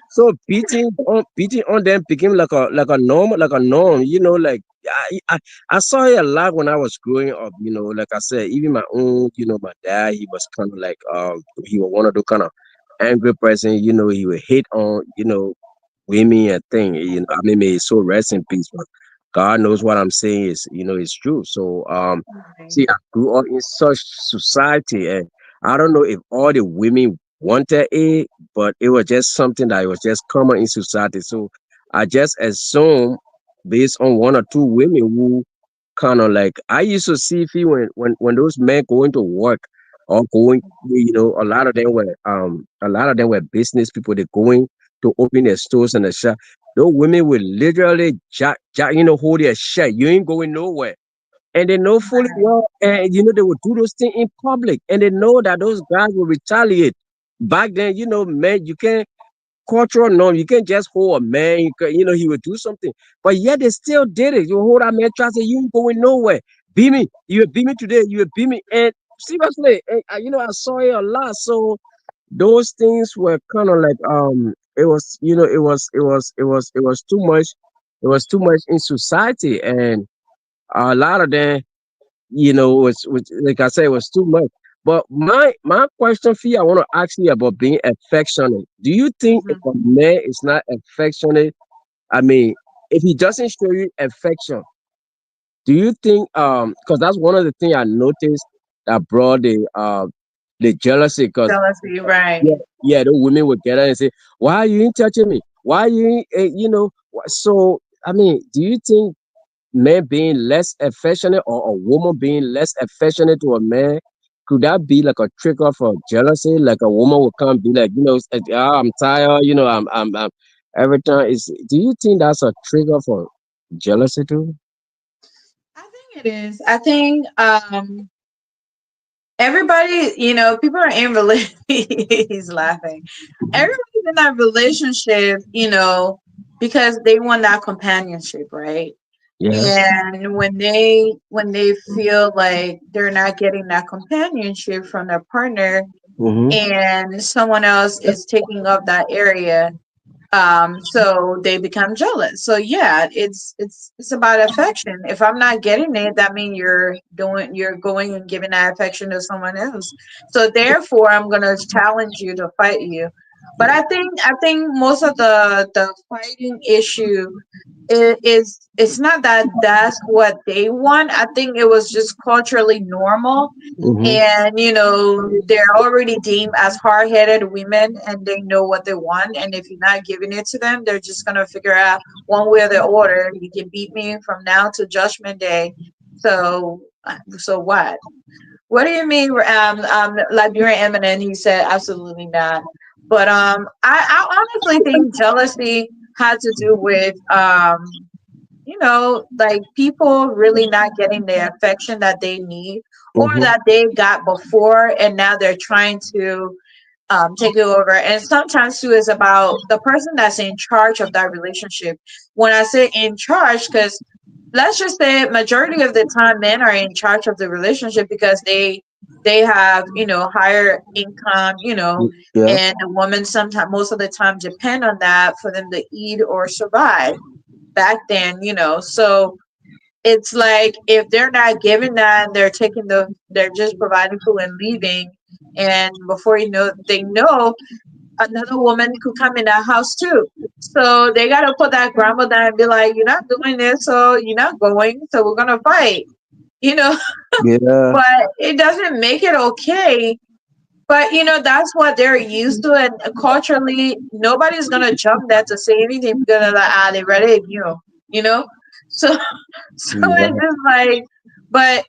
Speaker 2: so beating on them became like a norm. I saw it a lot when I was growing up. Like I said, even my own, my dad, he was kind of like he was one of the kind of angry person. He would hit on women and thing. I mean, may his soul rest in peace. But God knows what I'm saying is true. So
Speaker 1: Right.
Speaker 2: see, I grew up in such society, and I don't know if all the women wanted it, but it was just something that was just common in society. So I just assume based on one or two women who kind of like I used to see if when those men going to work or going, a lot of them were business people. They're going to open their stores and the shop. Those women will literally hold their shirt. You ain't going nowhere, and they know fully well, and they will do those things in public, and they know that those guys will retaliate. Back then, man, you can't cultural norm. You can't just hold a man. He would do something, but yet they still did it. You hold that man, try to say you ain't going nowhere. Beat me. You will beat me today. You will beat me, and seriously, I saw it a lot. So those things were kind of like it was it was too much. It was too much in society, and a lot of them was like I said, it was too much. But my question for you, I want to ask you about being affectionate. Do you think if
Speaker 1: Mhm.
Speaker 2: a man is not affectionate, I mean, if he doesn't show you affection, do you think because that's one of the things I noticed that brought the jealousy because
Speaker 1: Jealousy, right.
Speaker 2: yeah, yeah, the women would get her and say, why you ain't touching me? Why you ain't so I mean, do you think man being less affectionate or a woman being less affectionate to a man, could that be like a trigger for jealousy? Like a woman will come be like, I'm tired, I'm every time is do you think that's a trigger for jealousy too?
Speaker 1: I think it is. I think everybody, people are in he's laughing. Everybody's in that relationship, because they want that companionship, right?
Speaker 2: Yeah.
Speaker 1: And when they feel like they're not getting that companionship from their partner
Speaker 2: Mhm.
Speaker 1: and someone else is taking up that area, so they become jealous. So yeah, it's about affection. If I'm not getting it, that means you're going and giving that affection to someone else. So therefore I'm gonna challenge you to fight you. But I think most of the fighting issue is it's not that that's what they want. I think it was just culturally normal,
Speaker 2: Mhm.
Speaker 1: and they're already deemed as hard-headed women, and they know what they want, and if you're not giving it to them, they're just gonna figure out one way or the other. You can beat me from now to judgment day. So what do you mean, Liberian Eminent? He said absolutely not. But I honestly think jealousy had to do with like people really not getting the affection that they need or
Speaker 2: Mhm.
Speaker 1: that they got before, and now they're trying to take it over. And sometimes too is about the person that's in charge of that relationship. When I say in charge, because let's just say majority of the time men are in charge of the relationship because they have higher income,
Speaker 2: Yeah.
Speaker 1: and the woman sometimes most of the time depend on that for them to eat or survive back then, so it's like if they're not giving that, they're just providing food and leaving, and before they know, another woman could come in that house too. So they gotta put that grandma down and be like, "You're not doing this, so you're not going. So we're gonna fight." You know,
Speaker 2: Yeah.
Speaker 1: but it doesn't make it okay. But that's what they're used to, and culturally, nobody's gonna jump that to say anything because they're like, they ready you know. So, so it's
Speaker 2: Yeah.
Speaker 1: just like, but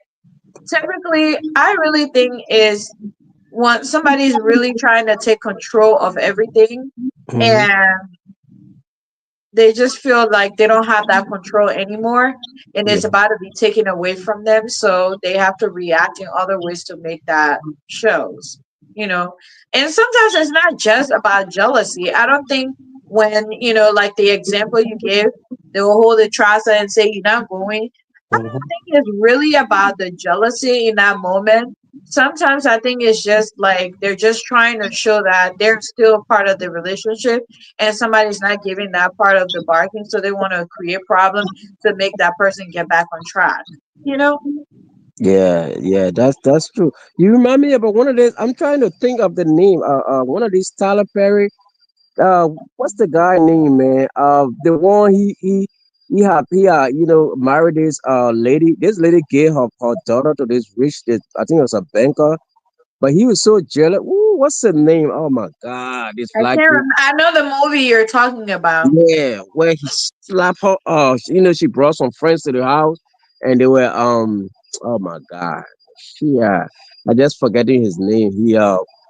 Speaker 1: typically, I really think is when somebody's really trying to take control of everything,
Speaker 2: Mhm.
Speaker 1: and they just feel like they don't have that control anymore, and
Speaker 2: Yeah.
Speaker 1: it's about to be taken away from them, so they have to react in other ways to make that shows you know and sometimes it's not just about jealousy. I don't think when like the example you give, they will hold the trust and say you're not going. I don't
Speaker 2: Mhm.
Speaker 1: think it's really about the jealousy in that moment. Sometimes I think it's just like they're just trying to show that they're still part of the relationship, and somebody's not giving that part of the bargain, so they want to create problem to make that person get back on track you know
Speaker 2: Yeah, yeah, that's true. You remind me about one of these. I'm trying to think of the name. One of these Tyler Perry. What's the guy name, man? The one he married this lady. This lady gave her daughter to this rich. This, I think it was a banker. But he was so jealous. Ooh, what's the name? Oh my God, this
Speaker 1: I
Speaker 2: black
Speaker 1: can't
Speaker 2: dude.
Speaker 1: I know the movie you're talking about.
Speaker 2: Yeah, where he slapped her. She brought some friends to the house, and they were Oh my God, I just forgetting his name.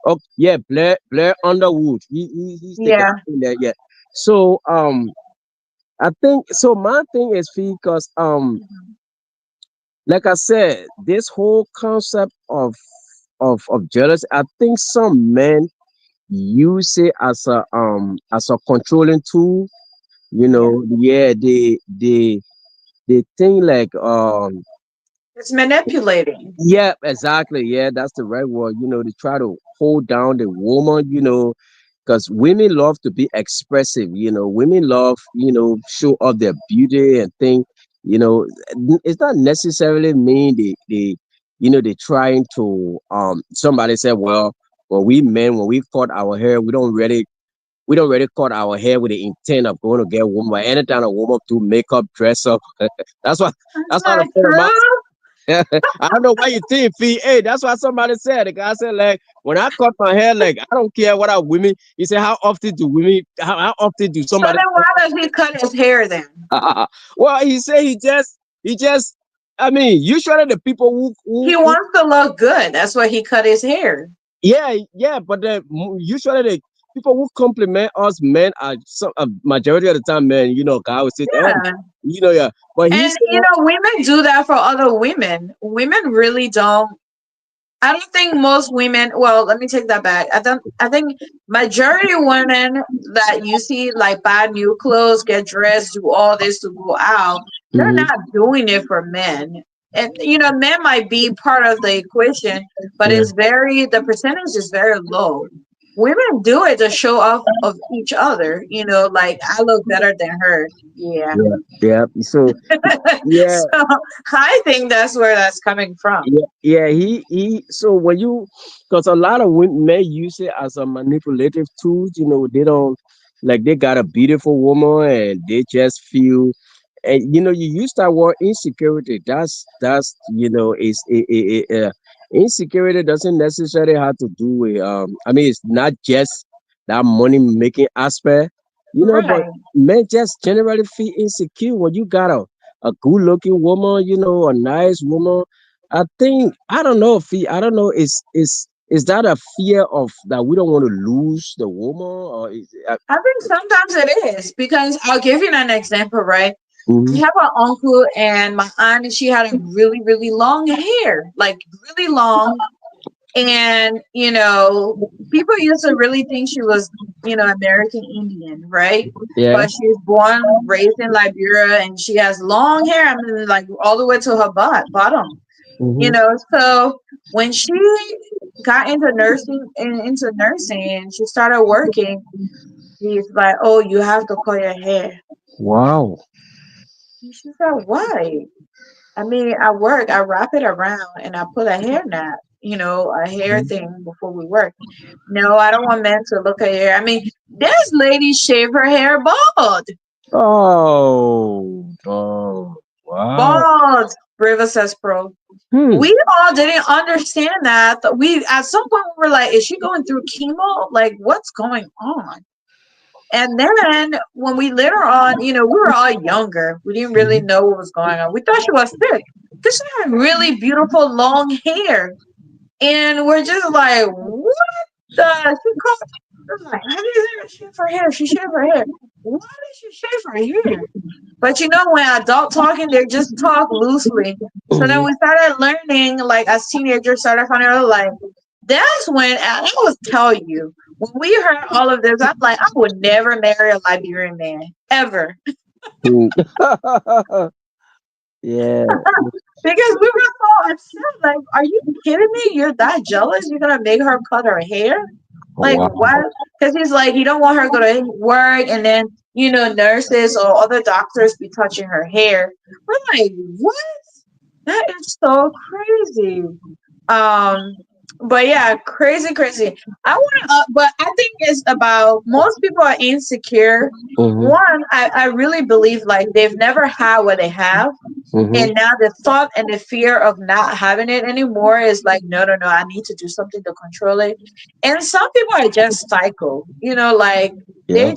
Speaker 2: Oh yeah, Blair Underwood. He's the guy
Speaker 1: Yeah.
Speaker 2: in there. Yeah. So I think so. My thing is because
Speaker 1: Mhm.
Speaker 2: like I said, this whole concept of jealousy. I think some men use it as a controlling tool.
Speaker 1: Yeah,
Speaker 2: Yeah, they think like
Speaker 1: it's manipulating.
Speaker 2: yeah, exactly. Yeah, that's the right word. They try to hold down the woman, because women love to be expressive. Women love, show off their beauty and thing. It's not necessarily mean they trying to somebody said, well, we men, when we cut our hair, we don't really cut our hair with the intent of going to get a woman. But anytime a woman do makeup, dress up, that's what
Speaker 1: That's
Speaker 2: that's how the
Speaker 1: not
Speaker 2: friend of mine.
Speaker 1: true.
Speaker 2: I don't know why you think, Fee. Hey, that's why somebody said. The guy said, like, when I cut my hair, like, I don't care what our women. He said, how often do
Speaker 1: So
Speaker 2: somebody?
Speaker 1: then why does he cut his hair then?
Speaker 2: Well, he said he just. I mean, usually the people
Speaker 1: He
Speaker 2: who
Speaker 1: wants to look good. That's why he cut his hair.
Speaker 2: yeah, yeah, but usually the people who compliment us men are some a majority of the time men. God will say, oh,
Speaker 1: Yeah.
Speaker 2: yeah. But he
Speaker 1: And
Speaker 2: said,
Speaker 1: women do that for other women. Women really don't. I don't think most women. Well, let me take that back. I think majority of women that you see like buy new clothes, get dressed, do all this to go out. they're
Speaker 2: Mm-hmm.
Speaker 1: not doing it for men. And men might be part of the equation, but
Speaker 2: Yeah.
Speaker 1: the percentage is very low. Women do it to show off of each other, like I look better than her. Yeah.
Speaker 2: Yeah. Yeah. So yeah.
Speaker 1: So I think that's where that's coming from.
Speaker 2: Yeah, yeah, he. So when you, because a lot of men use it as a manipulative tool. They don't like they got a beautiful woman and they just feel, and you use that word insecurity. That's is insecurity doesn't necessarily have to do with I mean, it's not just that money making aspect. But
Speaker 1: Right.
Speaker 2: men just generally feel insecure when you got a good looking woman, a nice woman. I don't know if I don't know is that a fear of that we don't want to lose the woman or
Speaker 1: I think sometimes it is because I'll give you an example, right? We
Speaker 2: mhm,
Speaker 1: have an uncle and my aunt, and she had a really, really long hair, like really long. And, people used to really think she was, American Indian, right?
Speaker 2: yeah.
Speaker 1: But she was born, raised in Liberia, and she has long hair. I mean, like all the way to her bottom,
Speaker 2: Hmm.
Speaker 1: So when she got into nursing, and she started working, he's like, "Oh, you have to color your hair."
Speaker 2: Wow.
Speaker 1: And she said, "Why?" I mean, at work, I wrap it around and I put a hair net, a hair
Speaker 2: Mhm.
Speaker 1: thing before we work. No, I don't want men to look at hair. I mean, this lady shave her hair bald.
Speaker 2: Oh, wow.
Speaker 1: Bald, River says pro.
Speaker 2: Hmm.
Speaker 1: We all didn't understand that. We at some point we were like, is she going through chemo? Like, what's going on? And then when we later on, we were all younger. We didn't really
Speaker 2: Mhm.
Speaker 1: know what was going on. We thought she was sick because she had really beautiful long hair. And we're just like, what the? She called. I'm like, how did she shave her hair? She shaved her hair. Why did she shave her hair? But when adult talking, they just talk loosely. So then
Speaker 2: Mhm.
Speaker 1: we started learning, like as teenagers, started finding out, like, that's when I will tell you, when we heard all of this, I'm like, I would never marry a Liberian man ever.
Speaker 2: Hmm. Yeah.
Speaker 1: Because we were so upset. Like, are you kidding me? You're that jealous? You're gonna make her cut her hair? Like
Speaker 2: Wow.
Speaker 1: what? Because he's like, he don't want her to go to work, and then nurses or other doctors be touching her hair. We're like, what? That is so crazy. Um, but yeah, crazy, crazy. But I think it's about most people are insecure.
Speaker 2: Hmm.
Speaker 1: One, I really believe like they've never had what they have,
Speaker 2: Hmm.
Speaker 1: and now the thought and the fear of not having it anymore is like, no, no, no, I need to do something to control it. And some people are just psycho, like
Speaker 2: Yeah.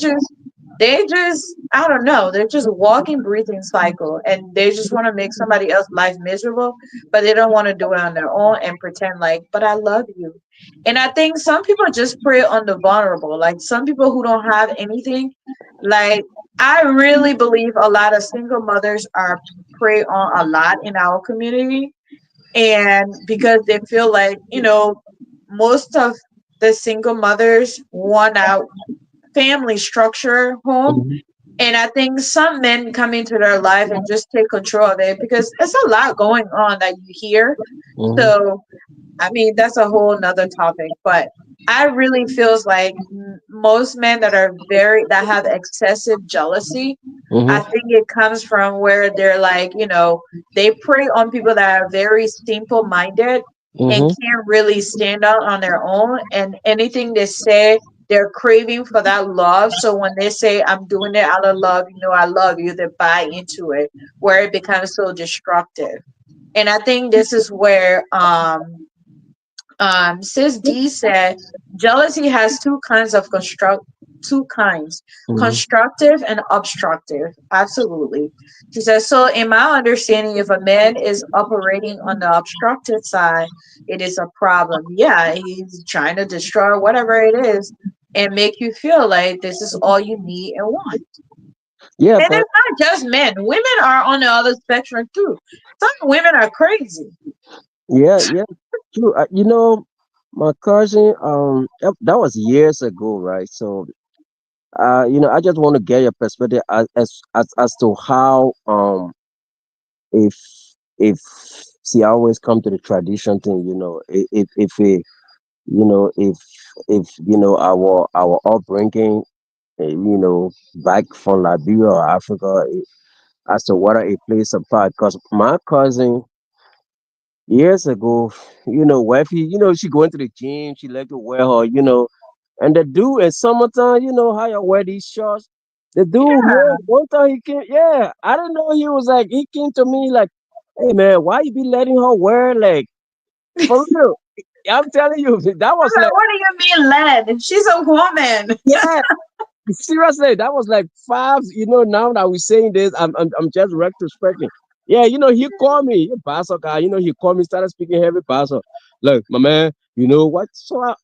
Speaker 1: they just, I don't know, they're just walking, breathing cycle, and they just want to make somebody else's life miserable, but they don't want to do it on their own and pretend like, but I love you. And I think some people just prey on the vulnerable, like some people who don't have anything, like I really believe a lot of single mothers are prey on a lot in our community. And because they feel like, most of the single mothers want out family structure home.
Speaker 2: Hmm.
Speaker 1: And I think some men come into their life and just take control of it because it's a lot going on that you hear.
Speaker 2: Hmm.
Speaker 1: So I mean, that's a whole nother topic, but I really feels like most men that have excessive jealousy, I
Speaker 2: Hmm.
Speaker 1: think it comes from where they're like, they prey on people that are very simple minded and
Speaker 2: Hmm.
Speaker 1: can't really stand out on their own. And anything they say, they're craving for that love. So when they say, I'm doing it out of love, I love you, they buy into it, where it becomes so destructive. And I think this is where Sis D said jealousy has two kinds,
Speaker 2: Hmm.
Speaker 1: constructive and obstructive. Absolutely. She says, so in my understanding, if a man is operating on the obstructive side, it is a problem. Yeah, he's trying to destroy whatever it is and make you feel like this is all you need and want.
Speaker 2: Yeah,
Speaker 1: And
Speaker 2: but
Speaker 1: it's not just men. Women are on the other spectrum too. Some women are crazy.
Speaker 2: yeah, yeah, true. My cousin, that was years ago, right? So, I just want to get your perspective as to how if if see, I always come to the tradition thing, if it, if our upbringing, back from Liberia or Africa, as to whether it plays a part. Because my cousin years ago, wifey, she going to the gym, she like to wear her, and the dude in summertime, how you wear these shorts. The dude here,
Speaker 1: Yeah.
Speaker 2: one time he came, yeah, I didn't know he was like, he came to me like, hey man, why you be letting her wear like, for real? I'm telling you, that
Speaker 1: I'm
Speaker 2: was
Speaker 1: like,
Speaker 2: like,
Speaker 1: what are you being led? She's a woman.
Speaker 2: yeah, seriously, that was like five. Now that we're saying this, I'm just retrospecting. Yeah, he called me, Pastor guy. He called me, started speaking heavy Pastor. Look, my man, you know what? So I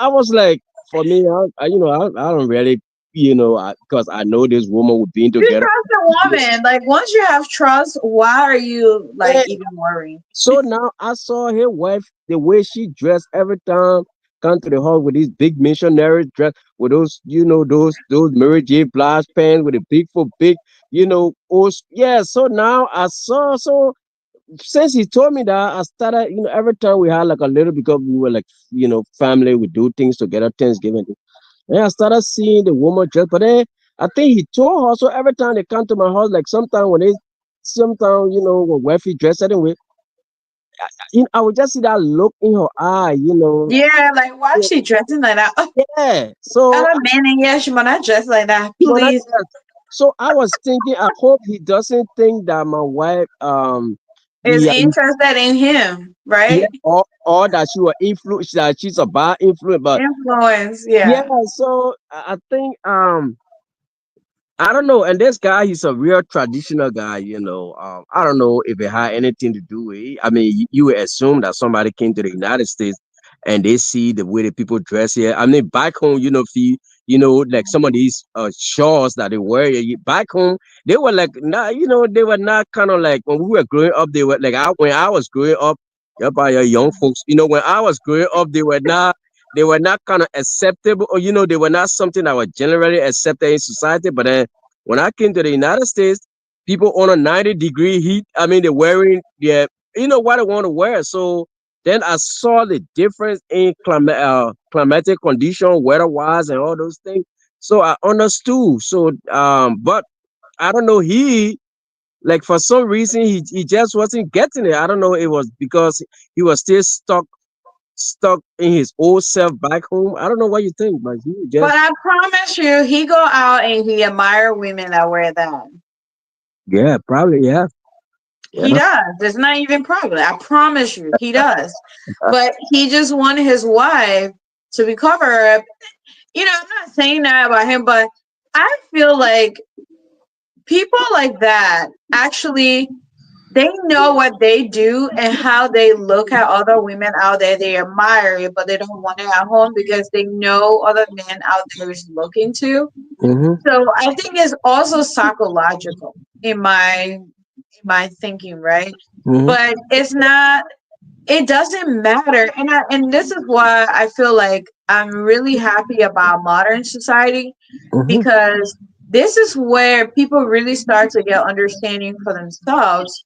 Speaker 2: was like, for me, I don't really, because I know this woman would be
Speaker 1: You
Speaker 2: together.
Speaker 1: trust a woman. Like once you have trust, why are you like
Speaker 2: Yeah.
Speaker 1: even worrying?
Speaker 2: So now I saw his wife, the way she dressed every time, come to the house with these big missionary dress, with those, those Mary J. Blige pants with a big for big, yeah. So now I saw, so since he told me that, I started, every time we had like a little, because we were like, family, we do things together, Thanksgiving. And I started seeing the woman dress, but then I think he told her, so every time they come to my house, like sometimes, when wifey dress anyway, I would just see that look in her eye,
Speaker 1: Yeah, like why is she dressing like that? Oh,
Speaker 2: Yeah.
Speaker 1: I'm
Speaker 2: So
Speaker 1: a man and yeah, she might not dress like that.
Speaker 2: when I
Speaker 1: Please.
Speaker 2: so I was thinking, I hope he doesn't think that my wife,
Speaker 1: Is
Speaker 2: he,
Speaker 1: interested in him,
Speaker 2: yeah,
Speaker 1: right?
Speaker 2: or that she was influence, that she's a bad influence. But
Speaker 1: Influence,
Speaker 2: yeah,
Speaker 1: yeah.
Speaker 2: so I think, I don't know. And this guy, he's a real traditional guy, I don't know if it had anything to do with it. I mean, you would assume that somebody came to the United States and they see the way the people dress here. I mean, back home, if like some of these shawls that they wear, back home, they were like, not, they were not kind of like when we were growing up, they were like, when I was growing up, yeah, by your young folks, when I was growing up, they were not kind of acceptable, or they were not something that was generally accepted in society. But then when I came to the United States, people on a 90-degree heat, I mean, they're wearing what they want to wear. So then I saw the difference in climatic condition, weather wise, and all those things. So I understood. So but I don't know, he, like, for some reason, he just wasn't getting it. I don't know, it was because he was still stuck in his old self back home. I don't know what you think, but he
Speaker 1: But
Speaker 2: just,
Speaker 1: I promise you, he go out and he admire women that wear that.
Speaker 2: yeah, probably, yeah,
Speaker 1: He
Speaker 2: yeah.
Speaker 1: does. It's not even probably. I promise you, he does. But he just wanted his wife to be covered. I'm not saying that about him, but I feel like people like that actually they know what they do and how they look at other women out there. They admire it, but they don't want it at home because they know other men out there is looking too.
Speaker 2: Mm-hmm,
Speaker 1: So I think it's also psychological in my thinking, right?
Speaker 2: mm-hmm,
Speaker 1: But it's not. It doesn't matter, and this is why I feel like I'm really happy about modern society
Speaker 2: mm-hmm,
Speaker 1: because this is where people really start to get understanding for themselves.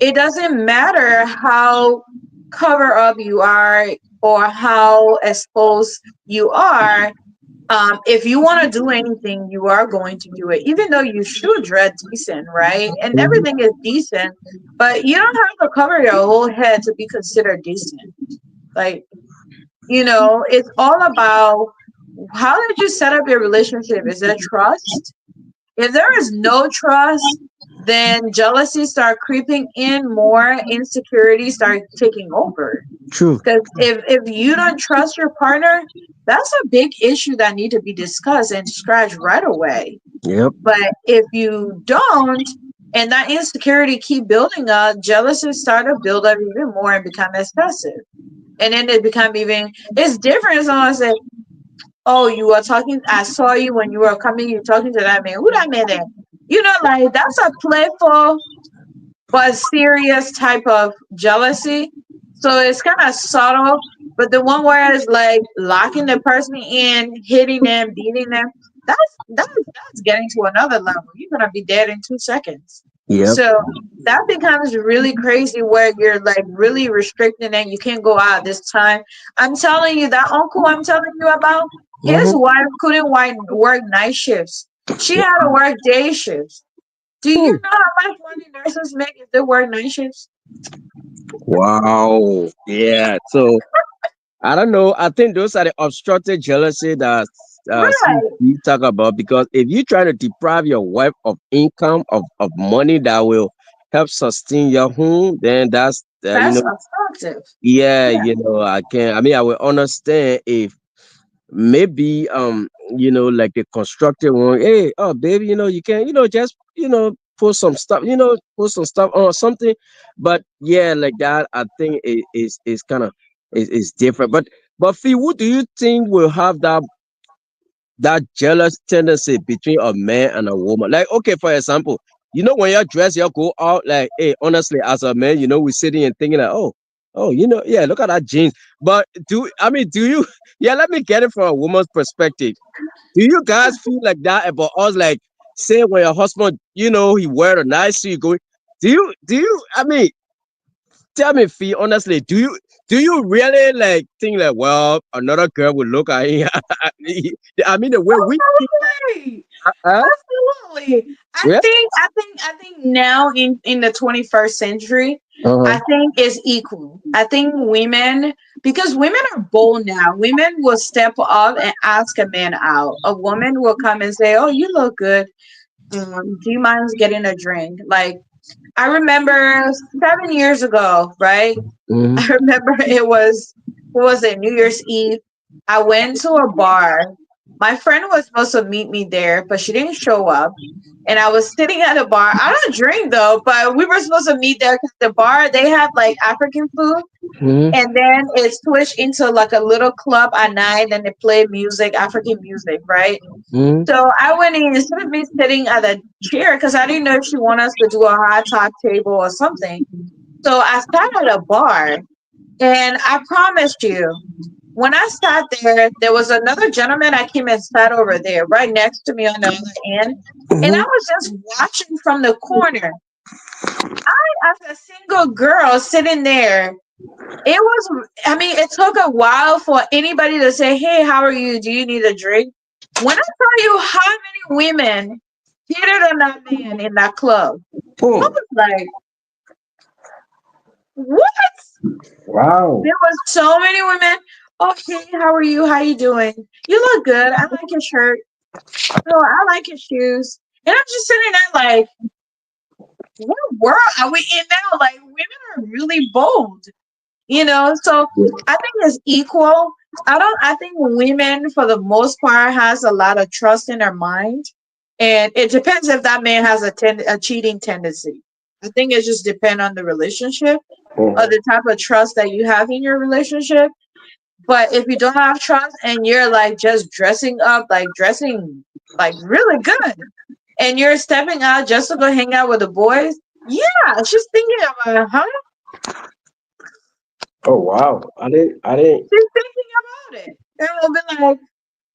Speaker 1: It doesn't matter how cover up you are or how exposed you are. If you want to do anything, you are going to do it, even though you should dress decent, right? And
Speaker 2: mm-hmm,
Speaker 1: everything is decent, but you don't have to cover your whole head to be considered decent. Like, it's all about how did you set up your relationship? Is there trust? If there is no trust, then jealousy start creeping in more, insecurity start taking over.
Speaker 2: true.
Speaker 1: Because if you don't trust your partner, that's a big issue that need to be discussed and scratched right away.
Speaker 2: Yep.
Speaker 1: But if you don't, and that insecurity keep building up, jealousy start to build up even more and become excessive. And then it become even it's different. Someone say, "Oh, you were talking. I saw you when you were coming. You talking to that man. Who that man there?" Like that's a playful but serious type of jealousy. So it's kind of subtle, but the one where it's like locking the person in, hitting them, beating them, that's getting to another level. You're gonna be dead in 2 seconds.
Speaker 2: Yep.
Speaker 1: So that becomes really crazy where you're like really restricted and you can't go out this time. I'm telling you, that uncle I'm telling you about, his
Speaker 2: Mm-hmm.
Speaker 1: wife couldn't work night shifts. She had to work day shifts. Do you
Speaker 2: Hmm.
Speaker 1: know how much money nurses make if they work night shifts?
Speaker 2: Wow. Yeah. So I don't know. I think those are the obstructed jealousy that
Speaker 1: Right.
Speaker 2: we talk about. Because if you try to deprive your wife of income, of money that will help sustain your home, then that's
Speaker 1: That's obstructive.
Speaker 2: yeah,
Speaker 1: Yeah.
Speaker 2: I can. I mean, I will understand if maybe like a constructive one. Hey, oh baby, you can just put some stuff, put some stuff on something. But yeah, like that, I think it is kind of is different. But Fee, who do you think will have that jealous tendency between a man and a woman? Like, okay, for example, when you're dressed, you go out, like, hey, honestly, as a man, we're sitting and thinking like, oh, yeah, look at that jeans. But do you, yeah, let me get it from a woman's perspective. Do you guys feel like that about us? Like, say when your husband, he wear a nice suit, you go, I mean, tell me, Fee, honestly, do you really like think like, well, another girl would look at him? I mean, the way we think,
Speaker 1: Absolutely.
Speaker 2: huh?
Speaker 1: Absolutely.
Speaker 2: Yeah.
Speaker 1: I think now in the 21st century,
Speaker 2: Uh-huh.
Speaker 1: I think it's equal. I think women, because women are bold now. Women will step up and ask a man out. A woman will come and say, "Oh, you look good. Do you mind getting a drink?" Like, I remember 7 years ago, right?
Speaker 2: Mm-hmm.
Speaker 1: I remember it was, what was it, New Year's Eve. I went to a bar. My friend was supposed to meet me there, but she didn't show up. And I was sitting at a bar. I don't drink though, but we were supposed to meet there because the bar, they had like African food.
Speaker 2: Mm-hmm.
Speaker 1: And then it switched into like a little club at night and they play music, African music, right?
Speaker 2: Mm-hmm.
Speaker 1: So I went in instead of me sitting at a chair because I didn't know if she wanted us to do a hot top table or something. So I sat at a bar and I promised you, when I sat there, there was another gentleman that came and sat over there, right next to me on the other end. And I
Speaker 2: Mm-hmm.
Speaker 1: was just watching from the corner. As a single girl sitting there, it was, I mean, it took a while for anybody to say, "Hey, how are you? Do you need a drink?" When I tell you how many women hit it on that man in that club, I
Speaker 2: Oh,
Speaker 1: was like, what?
Speaker 2: wow.
Speaker 1: There was so many women. "Oh, hey, how are you? How you doing? You look good. I like your shirt. Oh, I like your shoes." And I'm just sitting there like, what world are we in now? Like, women are really bold, So I think it's equal. I think women, for the most part, has a lot of trust in their mind. And it depends if that man has a cheating tendency. I think it just depends on the relationship or the type of trust that you have in your relationship. But if you don't have trust and you're like just dressing up, like dressing like really good, and you're stepping out just to go hang out with the boys, yeah, she's thinking about, huh?
Speaker 2: Oh, wow. I didn't.
Speaker 1: She's thinking about it. And I'll be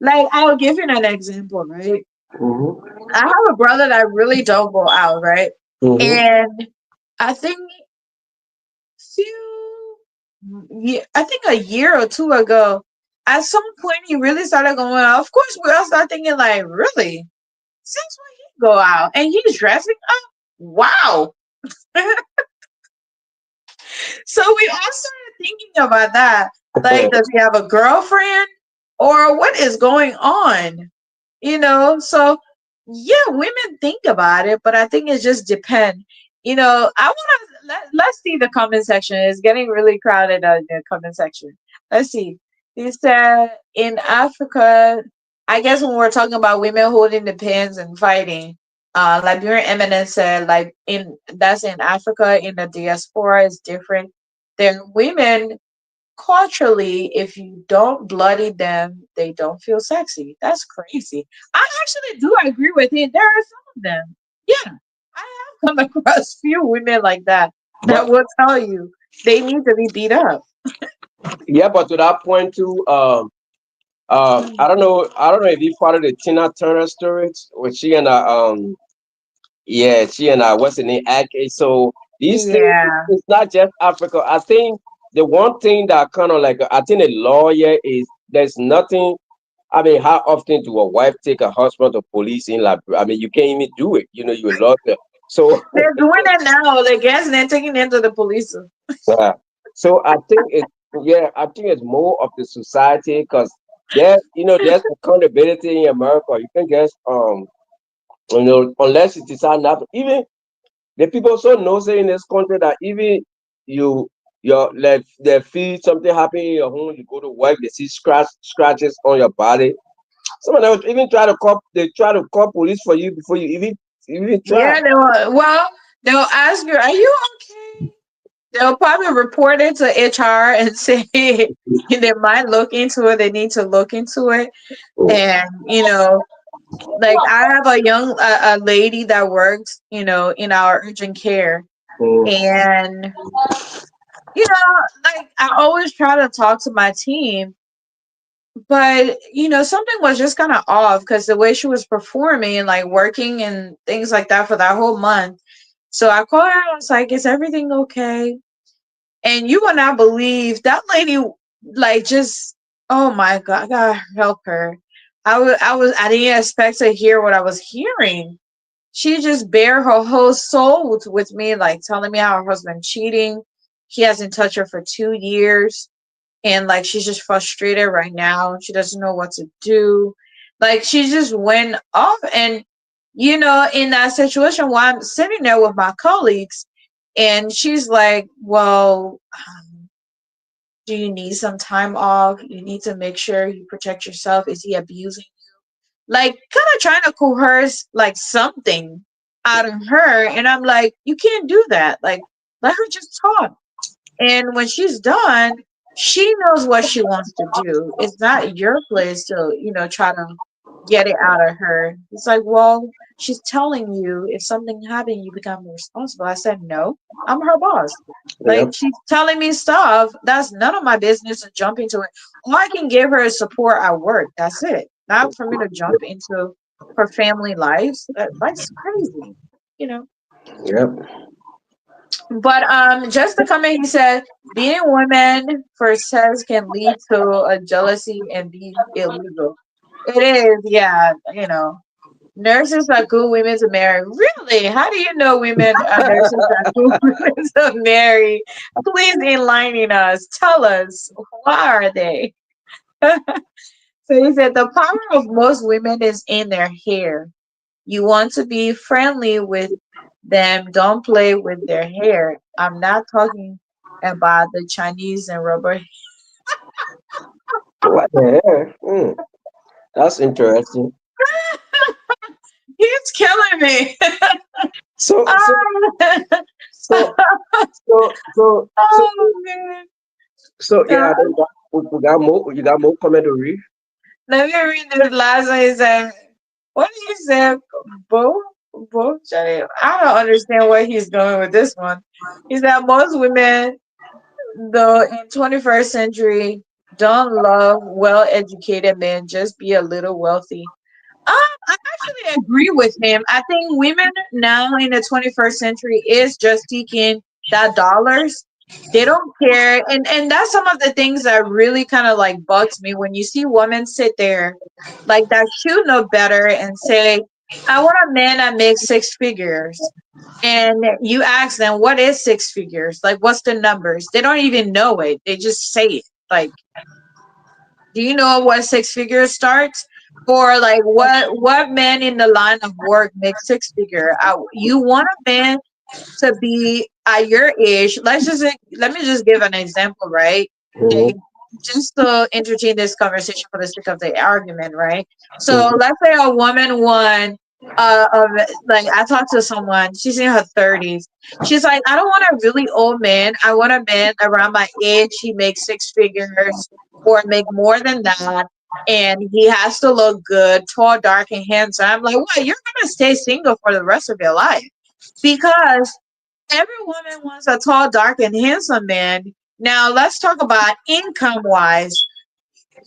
Speaker 1: like I'll give you an example, right?
Speaker 2: Mm-hmm.
Speaker 1: I have a brother that really don't go out, right?
Speaker 2: Mm-hmm.
Speaker 1: And I think I think a year or two ago, at some point he really started going out. Of course, we all start thinking like, really? Since when he go out and he's dressing up? Wow. So we all started thinking about that. Like, does he have a girlfriend or what is going on? So yeah, women think about it, but I think it just depends. I want to let's see the comment section. It's getting really crowded in the comment section. Let's see. He said in Africa, I guess when we're talking about women holding the pens and fighting, Liberian Eminence said like in Africa in the diaspora is different. Then women culturally, if you don't bloody them, they don't feel sexy. That's crazy. I actually do agree with it. There are some of them. Yeah. I have come across few women like that
Speaker 2: But
Speaker 1: will tell you they need to be beat up.
Speaker 2: yeah, but to that point too,
Speaker 1: Mm.
Speaker 2: I don't know if you followed the Tina Turner story with she and yeah, she and I, what's the name? So these things,
Speaker 1: Yeah.
Speaker 2: it's not just Africa. I think the one thing that kind of like, I think a lawyer is, there's nothing. I mean, how often do a wife take a husband to police in like, I mean, you can't even do it. You know, you lost it. So,
Speaker 1: They're doing it now. They're guessing and taking it to the police.
Speaker 2: yeah. So I think yeah, I think it's more of the society because there's accountability in America. You can just, unless you decide not to, even the people so nosy in this country that even you your like their feet something happen in your home, you go to work, they see scratches on your body. Some of them even try to call police for you before you even try.
Speaker 1: Yeah, they'll ask you, "Are you okay?" They'll probably report it to HR and say they might look into it. They need to look into it,
Speaker 2: Mm,
Speaker 1: and like I have a lady that works, in our urgent care,
Speaker 2: mm,
Speaker 1: and like I always try to talk to my team, but something was just kind of off because the way she was performing, like working and things like that for that whole month. So I called her. I was like, "Is everything okay?" And you will not believe that lady, like, just, oh my God, I gotta help her. I didn't expect to hear what I was hearing. She just bare her whole soul with me, like telling me how her husband cheating. He hasn't touched her for 2 years. And like she's just frustrated right now. She doesn't know what to do. Like she just went off. And in that situation while I'm sitting there with my colleagues, and she's like, "Well, do you need some time off? You need to make sure you protect yourself. Is he abusing?" Like, kind of trying to coerce like something out of her. And I'm like, "You can't do that. Like, let her just talk. And when she's done, she knows what she wants to do. It's not your place to, try to get it out of her." It's like, "Well, she's telling you if something happened, you become responsible." I said, "No, I'm her boss. Like,
Speaker 2: yep,
Speaker 1: she's telling me stuff. That's none of my business to jump into it. All I can give her is support at work. That's it. Not for me to jump into her family lives. That's crazy, you know."
Speaker 2: yep.
Speaker 1: But just to comment, he said being women for sex can lead to a jealousy and be illegal. It is, yeah. Nurses are good women to marry. Really? How do you know women nurses are good women to marry? Please enlighten us. Tell us, why are they? So he said the power of most women is in their hair. You want to be friendly with them, don't play with their hair. I'm not talking about the Chinese and rubber.
Speaker 2: What the hell? That's interesting.
Speaker 1: He's killing me.
Speaker 2: So so
Speaker 1: Oh,
Speaker 2: so so so so
Speaker 1: oh man.
Speaker 2: so
Speaker 1: Uh,
Speaker 2: yeah, I think that we got more. You got more comment to read.
Speaker 1: Let me read this last one. He said, what did he say? Bo? Johnny? I don't understand where he's going with this one. He said, most women, though, in 21st century, don't love well-educated men, just be a little wealthy. I actually agree with him. I think women now in the 21st century is just seeking that dollars. They don't care, and that's some of the things that really kind of like bugs me when you see women sit there like that should know better and say, "I want a man that makes six figures." And you ask them, "What is six figures? Like, what's the numbers?" They don't even know it. They just say it. Like, do you know what six figures starts? Or like what man in the line of work makes six figure? You want a man to be at your age. Let me just give an example, right?
Speaker 2: Mm-hmm.
Speaker 1: Like, just to entertain this conversation for the sake of the argument, right? So
Speaker 2: Mm-hmm.
Speaker 1: let's say a woman won. Like I talked to someone, she's in her 30s. She's like, "I don't want a really old man. I want a man around my age. He makes six figures or make more than that, and he has to look good, tall, dark, and handsome." I'm like, "What? You're gonna stay single for the rest of your life because every woman wants a tall, dark, and handsome man." Now let's talk about income wise.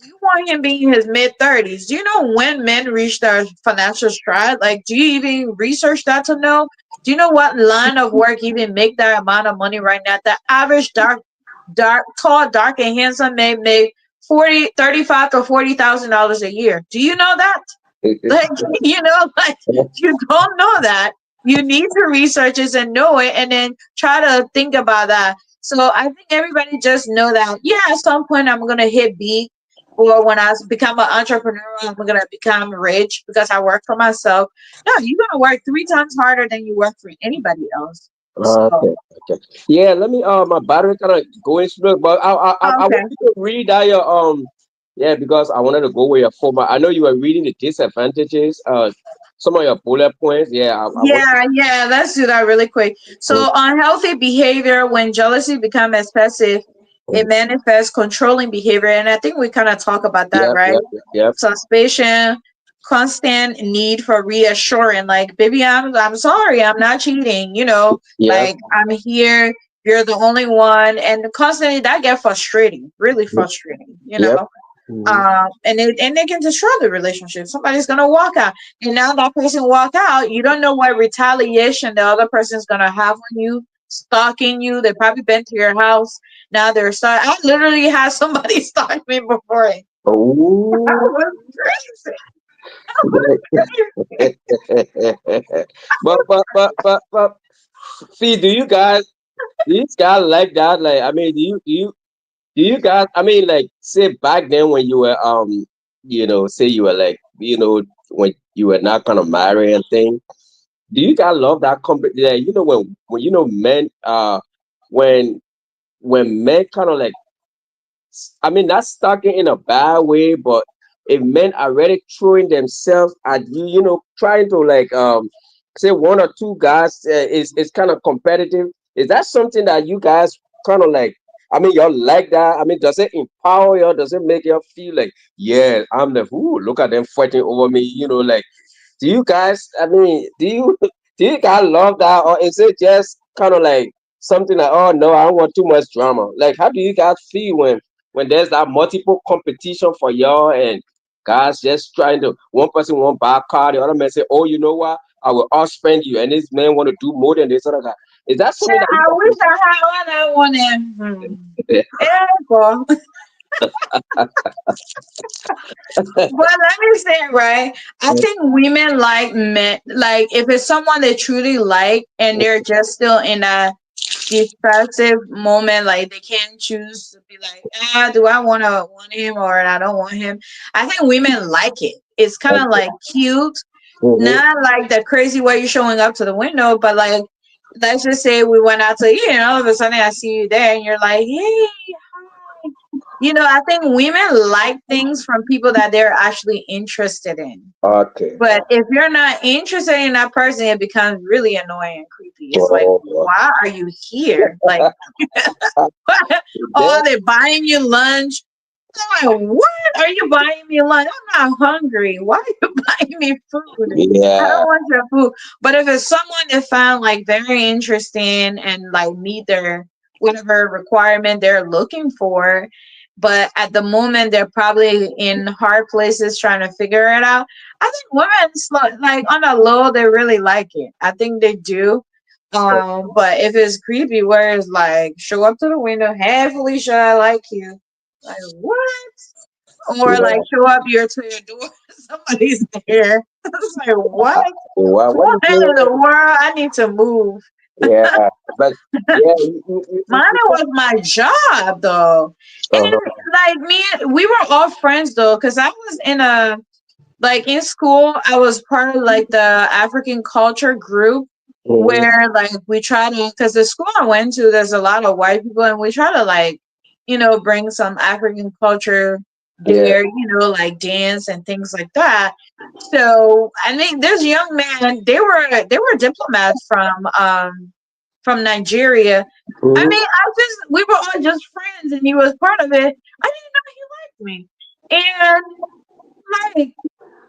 Speaker 1: You want him being in his mid-30s. Do you know when men reach their financial stride? Like, do you even research that to know? Do you know what line of work even make that amount of money right now? The average tall, dark, and handsome may make 35 to $40,000 a year. Do you know that? Like, like you don't know that. You need to research this and know it and then try to think about that. So I think everybody just know that, yeah, at some point I'm gonna hit B, or when become an entrepreneur, I'm gonna become rich because I work for myself. No, you're gonna work three times harder than you work for anybody else. So
Speaker 2: Okay, okay. Yeah, let me my battery kind of going slow, but I want
Speaker 1: okay.
Speaker 2: you to read that your yeah, because I wanted to go with your format. I know you were reading the disadvantages, some of your bullet points. Yeah, I want
Speaker 1: Yeah, yeah, let's do that really quick.
Speaker 2: to.
Speaker 1: So, unhealthy behavior, when jealousy becomes excessive, it manifests controlling behavior. And I think we kind of talk about that,
Speaker 2: Yep,
Speaker 1: right?
Speaker 2: yep, yep,
Speaker 1: Suspicion, constant need for reassuring, like, baby, I'm sorry, I'm not cheating,
Speaker 2: yep,
Speaker 1: like I'm here, you're the only one. And constantly that get frustrating, really
Speaker 2: yep,
Speaker 1: frustrating,
Speaker 2: yep. Mhm.
Speaker 1: and they can destroy the relationship. Somebody's gonna walk out, and now that person walk out, you don't know what retaliation the other person's gonna have on you, stalking you. They probably been to your house. Now they're start. I literally had somebody stalk me before. That
Speaker 2: Oh,
Speaker 1: was crazy.
Speaker 2: but see, do you guys like that? Like, I mean, do you guys? I mean, like, say back then when you were say you were like, when you were not gonna marry and thing. Do you guys love that company? Like, when men when men kind of like, I mean, not stuck in a bad way, but if men are already throwing themselves at you, trying to like say one or two guys is kind of competitive. Is that something that you guys kind of like? I mean, y'all like that? I mean, does it empower you? Does it make you feel like, yeah, I'm the who? Look at them fighting over me. Like, do you guys? I mean, do you do you guys love that, or is it just kind of like something like, oh no, I don't want too much drama? Like, how do you guys feel when there's that multiple competition for y'all and guys just trying to one person want buy a car, the other man say, oh, you know what? I will outspend you, and this man want to do more than this other guy. Is that
Speaker 1: Yeah,
Speaker 2: something that
Speaker 1: I wish I had that one. And
Speaker 2: you
Speaker 1: yeah, girl. But let me say, right? I think women like men. Like, if it's someone they truly like and they're just still in a decisive moment, like they can't choose to be like, do I want him or I don't want him? I think women like it. It's kind of like cute,
Speaker 2: Mhm.
Speaker 1: not like the crazy way you're showing up to the window, but like, let's just say we went out to eat and all of a sudden I see you there and you're like, hey, hi. I think women like things from people that they're actually interested in.
Speaker 2: Okay.
Speaker 1: But if you're not interested in that person, it becomes really annoying and creepy. It's like,
Speaker 2: Oh,
Speaker 1: why are you here? Like, oh,
Speaker 2: that,
Speaker 1: they're buying you lunch. I'm like, what are you buying me lunch? I'm not hungry. Why are you buying me food? I don't
Speaker 2: yeah.
Speaker 1: want your food. But if it's someone that found like very interesting and like meet their whatever requirement they're looking for, but at the moment they're probably in hard places trying to figure it out. I think women like on a low they really like it. I think they do. But if it's creepy, where it's like show up to the window, hey Felicia, I like you. Like what? Or like
Speaker 2: Yeah.
Speaker 1: show up here to your door, somebody's there. It's like what?
Speaker 2: What
Speaker 1: What
Speaker 2: you
Speaker 1: in the
Speaker 2: doing?
Speaker 1: world? I need to move.
Speaker 2: Yeah, but yeah, you
Speaker 1: Mine was my job though, and
Speaker 2: uh-huh.
Speaker 1: like we were all friends though, because I was in a like in school, I was part of like the African culture group
Speaker 2: Mhm.
Speaker 1: where like we try to, because the school I went to, there's a lot of white people, and we try to like, bring some African culture
Speaker 2: Yeah,
Speaker 1: there, like dance and things like that. So I think this young man, they were diplomats from Nigeria. I
Speaker 2: mhm.
Speaker 1: mean, we were all just friends, and he was part of it. I didn't know he liked me, and like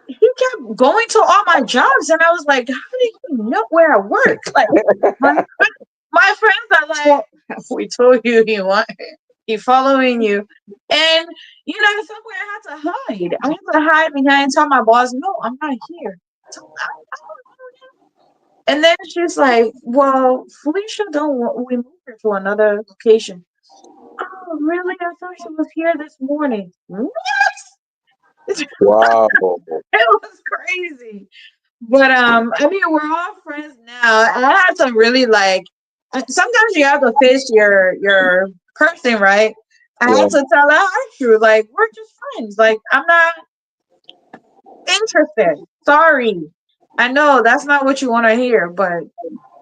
Speaker 1: he kept going to all my jobs, and I was like, how did he know where I work? Like my my friends are like, we told you he wanted. He following you. And at some point I had to hide. I had to hide behind and tell my boss, no, I'm not here. I And then she's like, well, Felicia don't want we moved her to another location. Oh, really? I thought she was here this morning. What?
Speaker 2: Wow.
Speaker 1: It was crazy. But I mean, we're all friends now. And I had to really like. Sometimes you have to face your person, right? I
Speaker 2: Yeah.
Speaker 1: had to tell her our truth. Like we're just friends. Like I'm not interested. Sorry. I know that's not what you want to hear, but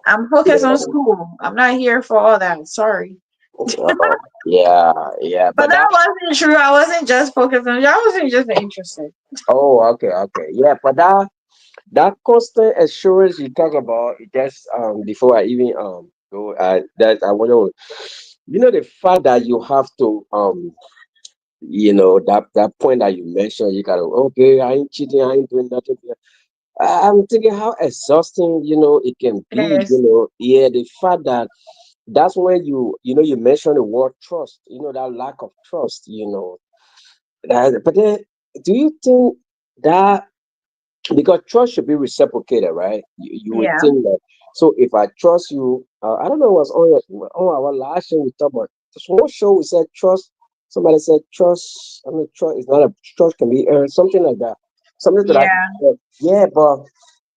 Speaker 1: I'm focused on school. I'm not here for all that. Sorry.
Speaker 2: Yeah, yeah,
Speaker 1: But
Speaker 2: but
Speaker 1: that
Speaker 2: that.
Speaker 1: wasn't true. I wasn't just focused on. I wasn't just interested.
Speaker 2: Oh, okay, okay, yeah, but that constant assurance you talk about, it just before I even go, that I want to, the fact that you have to that point that you mentioned, you gotta, okay, I ain't cheating, I ain't doing nothing. I'm thinking how exhausting, it can
Speaker 1: It
Speaker 2: be,
Speaker 1: is.
Speaker 2: yeah, the fact that that's when you mentioned the word trust, that lack of trust, but then do you think that, because trust should be reciprocated, right? You would
Speaker 1: Yeah.
Speaker 2: think that. So if I trust you, I don't know what's on our last show we talked about. This one show we said trust. Somebody said trust. I mean, trust is not a trust can be earned, something like that, something to that.
Speaker 1: Yeah.
Speaker 2: Yeah, but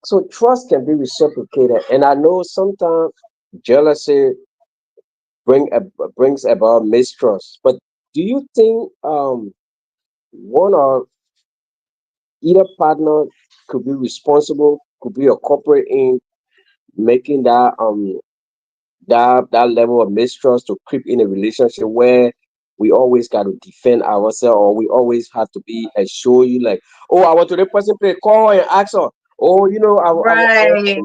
Speaker 2: so trust can be reciprocated, and I know sometimes jealousy brings about mistrust. But do you think one or either partner could be responsible, could be a corporate in making that level of mistrust to creep in a relationship where we always got to defend ourselves, or we always have to be assure you like, oh, I want to the person play, call her and ask her. Oh,
Speaker 1: Right.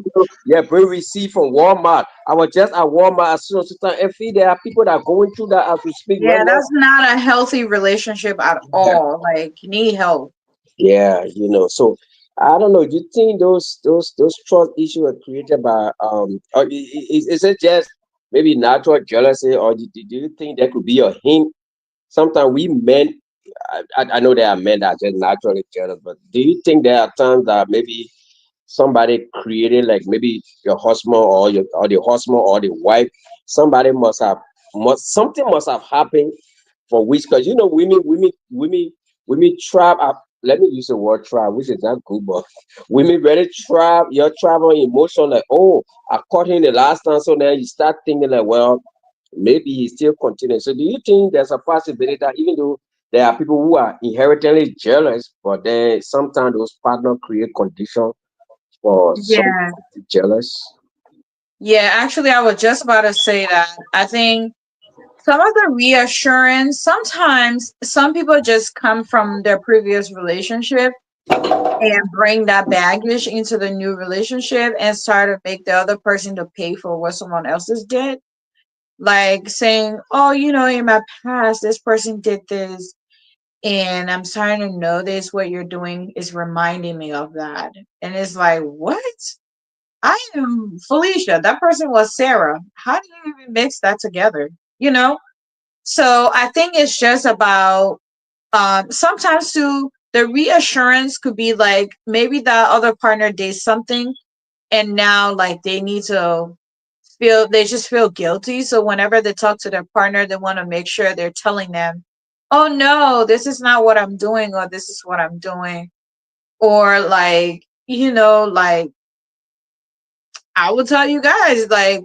Speaker 2: yeah, bring receipt from Walmart. I was just at Walmart as soon as time. And see, there are people that are going through that as we speak right
Speaker 1: Yeah,
Speaker 2: now.
Speaker 1: that's not a healthy relationship at all. Like you need help.
Speaker 2: Yeah, so I don't know. Do you think those trust issues are created by or is it just maybe natural jealousy, or do you think there could be a hint? Sometimes we men, I know there are men that are just naturally jealous, but do you think there are times that maybe somebody created, like maybe your husband or the husband or the wife, somebody something must have happened for which, because women trap up. Let me use the word trap, which is not good, but women really trap your travel emotion. Like, oh, I caught him the last time, so now you start thinking like, well, maybe he still continues. So, do you think there's a possibility that even though there are people who are inherently jealous, but then sometimes those partners create conditions for some
Speaker 1: Yeah.
Speaker 2: to be jealous?
Speaker 1: Yeah, actually I was just about to say that. I think some of the reassurance, sometimes some people just come from their previous relationship and bring that baggage into the new relationship and start to make the other person to pay for what someone else's did. Like saying, oh, in my past, this person did this, and I'm starting to notice what you're doing is reminding me of that. And it's like, what? I am Felicia. That person was Sarah. How do you even mix that together? You know? So I think it's just about sometimes too the reassurance could be like maybe the other partner did something and now like they just feel guilty. So whenever they talk to their partner, they want to make sure they're telling them, oh no, this is not what I'm doing, or this is what I'm doing. Or like, like I will tell you guys, like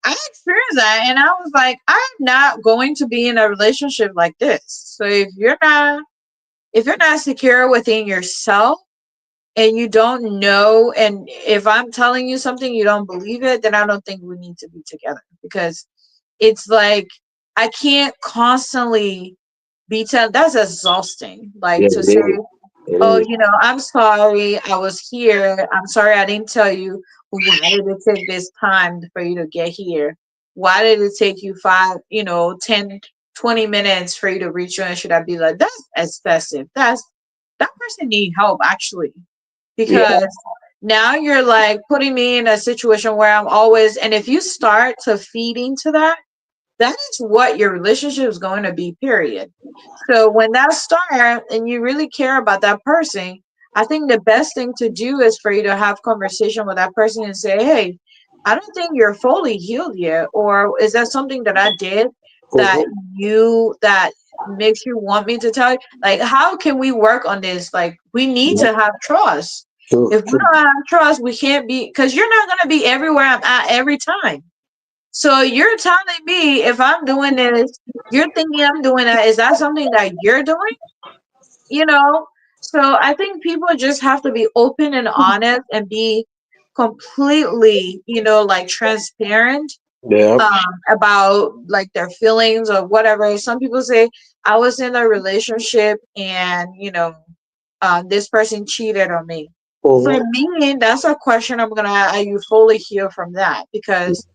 Speaker 1: I experienced that and I was like, I'm not going to be in a relationship like this. So if you're not secure within yourself and you don't know, and if I'm telling you something you don't believe it, then I don't think we need to be together, because it's like I can't constantly be telling. That's exhausting, like
Speaker 2: Yeah,
Speaker 1: to
Speaker 2: it
Speaker 1: say,
Speaker 2: is. It
Speaker 1: oh,
Speaker 2: is.
Speaker 1: I'm sorry I was here, I'm sorry I didn't tell you, why did it take this time for you to get here, why did it take you 10, 20 minutes for you to reach you, and should I be like, that's excessive, that person need help actually,
Speaker 2: Yeah,
Speaker 1: because now you're like putting me in a situation where I'm always, and if you start to feed into that, that is what your relationship is going to be, period. So when that starts and you really care about that person, I think the best thing to do is for you to have conversation with that person and say, hey, I don't think you're fully healed yet. Or is that something that I did that
Speaker 2: Mm-hmm.
Speaker 1: that makes you want me to tell you? Like, how can we work on this? Like, we need
Speaker 2: Yeah,
Speaker 1: to have trust.
Speaker 2: true,
Speaker 1: If we
Speaker 2: true.
Speaker 1: don't have trust, we can't be, because you're not going to be everywhere I'm at every time. So you're telling me if I'm doing this, you're thinking I'm doing that. Is that something that you're doing? You know? So I think people just have to be open and honest and be completely, like transparent
Speaker 2: Yeah.
Speaker 1: about like their feelings or whatever. Some people say, I was in a relationship and, this person cheated on me. For
Speaker 2: Mm-hmm.
Speaker 1: me, that's a question I'm gonna, are you fully healed from that? Because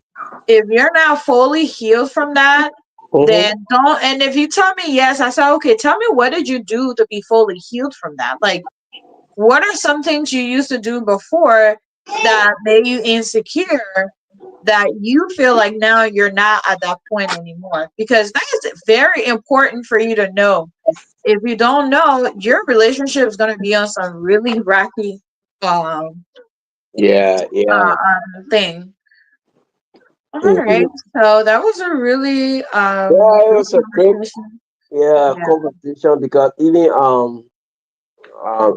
Speaker 1: if you're not fully healed from that,
Speaker 2: Mm-hmm.
Speaker 1: then don't. And if you tell me yes, I say, okay, tell me what did you do to be fully healed from that? Like, what are some things you used to do before that made you insecure that you feel like now you're not at that point anymore? Because that is very important for you to know. If you don't know, your relationship is going to be on some really rocky um,
Speaker 2: Yeah, yeah.
Speaker 1: thing. All right.
Speaker 2: Mhm.
Speaker 1: So that was a really
Speaker 2: Yeah, it
Speaker 1: good
Speaker 2: was a great,
Speaker 1: conversation.
Speaker 2: yeah,
Speaker 1: Yeah.
Speaker 2: conversation because even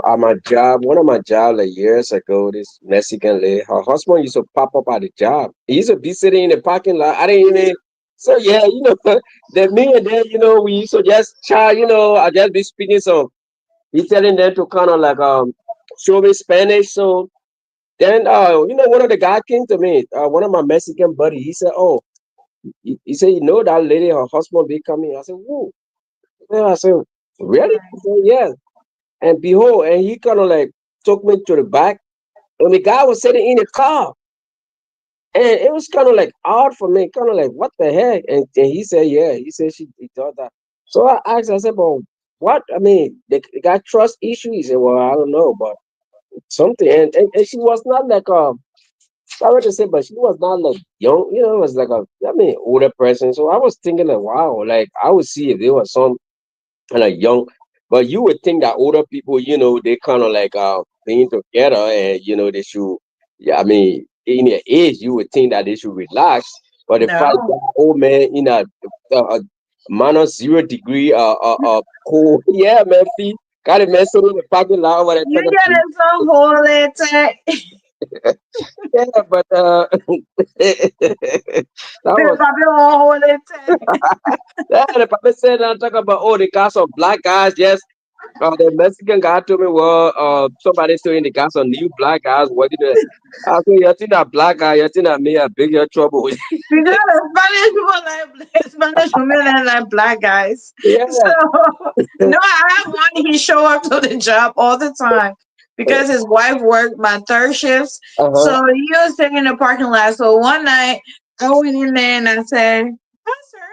Speaker 2: at my job, one of my jobs like years ago, this Mexican lady, her husband used to pop up at the job. He used to be sitting in the parking lot. I didn't even. So yeah, then me and then we used to just chat. I just be speaking some. He telling them to kind of like show me Spanish. So then one of the guy came to me, one of my Mexican buddy. He said, "Oh, he said, that lady, her husband be coming." I said, "Whoa." Yeah, I said, "Really?" He
Speaker 1: Right.
Speaker 2: said, "Yes." And behold, and he kind of like took me to the back, and the guy was sitting in the car, and it was kind of like odd for me, kind of like what the heck. And he said, "Yeah," he said he thought that. So I asked, I said, "Well, what? I mean, they got trust issue." He said, "Well, I don't know, but something." And she was not like sorry to say, but she was not like young, it was like I mean, older person. So I was thinking like, wow, like I would see if there was some like young, but you would think that older people, they kind of like being together, and they should, yeah, I mean, in their age, you would think that they should relax. But the fact
Speaker 1: No.
Speaker 2: that old man in a minus 0 degree cold, yeah, man, feet got it, man, sitting in the parking lot over there
Speaker 1: You
Speaker 2: talking
Speaker 1: get
Speaker 2: to
Speaker 1: in some hole tech.
Speaker 2: yeah, but that was
Speaker 1: Papi hole tech.
Speaker 2: yeah. The Papa said, I'm talking about, oh, they got some black guys. Yes, the Mexican guy told me, well, somebody saying they got some new black guys working there. I said, you think that black guy, you think that me a bigger trouble?
Speaker 1: You got a Spanish people like Spanish women and like black guys. So
Speaker 2: Yeah.
Speaker 1: no, I have one. He show up to the job all the time because his wife worked my third shifts. So
Speaker 2: Uh-huh.
Speaker 1: he was sitting in the parking lot. So one night I went in there and I said, "Hi, sir."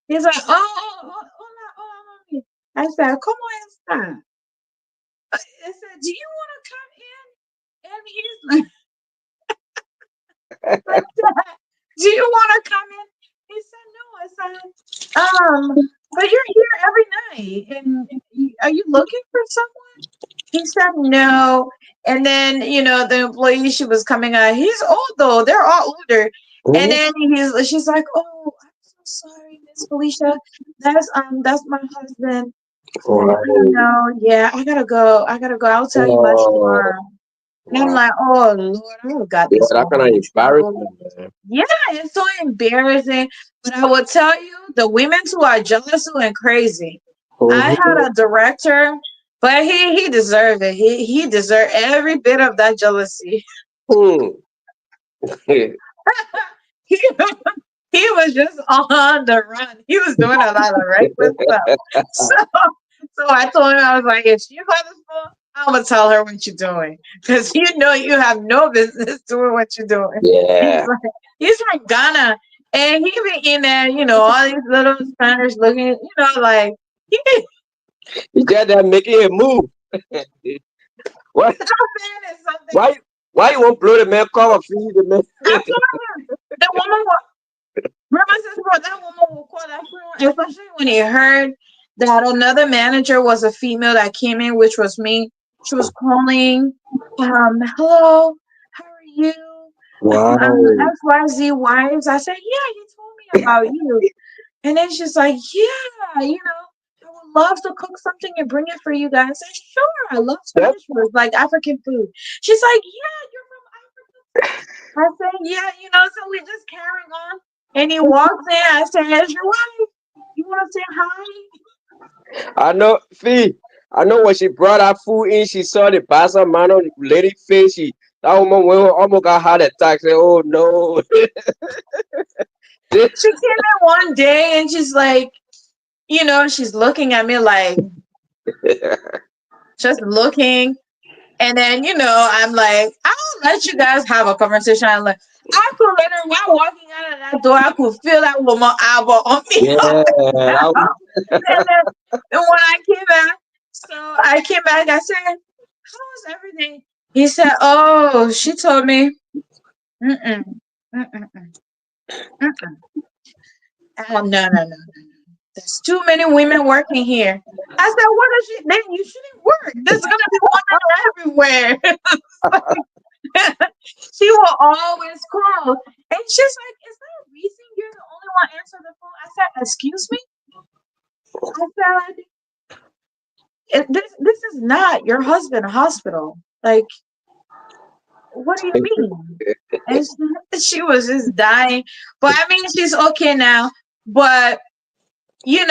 Speaker 1: He's like, hola, hola, mami. I said, "Cómo está?" I said, "Do you want to come in?" And he's like, like that. "Do you want to come in?" He said, "No." I said, but you're here every night, and are you looking for someone?" He said, "No." And then, the employee, she was coming out. He's old though; they're all older. And
Speaker 2: Mhm.
Speaker 1: then she's like, "Oh, I'm so sorry, Miss Felicia. That's my husband." She's like, "I don't
Speaker 2: Oh,
Speaker 1: know. Yeah, I gotta go. I gotta go. I'll tell you about
Speaker 2: oh,
Speaker 1: tomorrow." And I'm
Speaker 2: wow.
Speaker 1: like, "Oh Lord, I don't got
Speaker 2: Yeah,
Speaker 1: this
Speaker 2: that
Speaker 1: woman
Speaker 2: kind of
Speaker 1: in trouble."
Speaker 2: embarrassment, man.
Speaker 1: Yeah, it's so embarrassing. But I will tell you, the women who are jealous and crazy. I
Speaker 2: Mhm.
Speaker 1: had a director, but he deserved it. He deserved every bit of that jealousy.
Speaker 2: Hmm.
Speaker 1: he, he was just on the run. He was doing a lot of reckless stuff. So so I told him, I was like, if she's purposeful, I'm gonna tell her what you're doing. Because you have no business doing what you're doing. He's
Speaker 2: Yeah.
Speaker 1: like, he's from Ghana. And he be in there, all these little Spanish looking, like he be
Speaker 2: He just there making a move. Why?
Speaker 1: saying something.
Speaker 2: Why? Why you won't blow the man cover free the man?
Speaker 1: I told him the woman was. Remember, says, bro, that woman will call that friend, especially when he heard that another manager was a female that came in, which was me. She was calling, hello, how are you?
Speaker 2: Wow.
Speaker 1: XYZ wives. I said, yeah, he told me about you. And then she's like, yeah, I would love to cook something and bring it for you guys. I said, sure, I love
Speaker 2: Yep.
Speaker 1: Spanish food, like African food. She's like, yeah, you're from Africa too. I said, yeah, so we just carrying on. And he walks in. I said, "Here's your wife. You want to say hi?"
Speaker 2: I know, Fee. I know when she brought her food in, she saw the Bassa man on the lady face. That woman went, almost got heart attack. Say, "Oh no!"
Speaker 1: She came in one day and she's like, she's looking at me like, just looking. And then, I'm like, I'll let you guys have a conversation. I'm like, I could literally, while walking out of that door, I could feel that woman eyeball on me.
Speaker 2: Yeah, that was,
Speaker 1: And then when I came back, I said, how's everything? He said, oh, she told me, mm-mm, mm-mm, mm-mm. Oh, no, no, no, no, no. There's too many women working here. I said, what is she? Then you shouldn't work. There's gonna be women everywhere. She will always call. And she's like, is there a reason you're the only one answering the phone? I said, excuse me? I said, this is not your husband hospital. Like, what do you mean? And she was just dying. But I mean, she's okay now. But it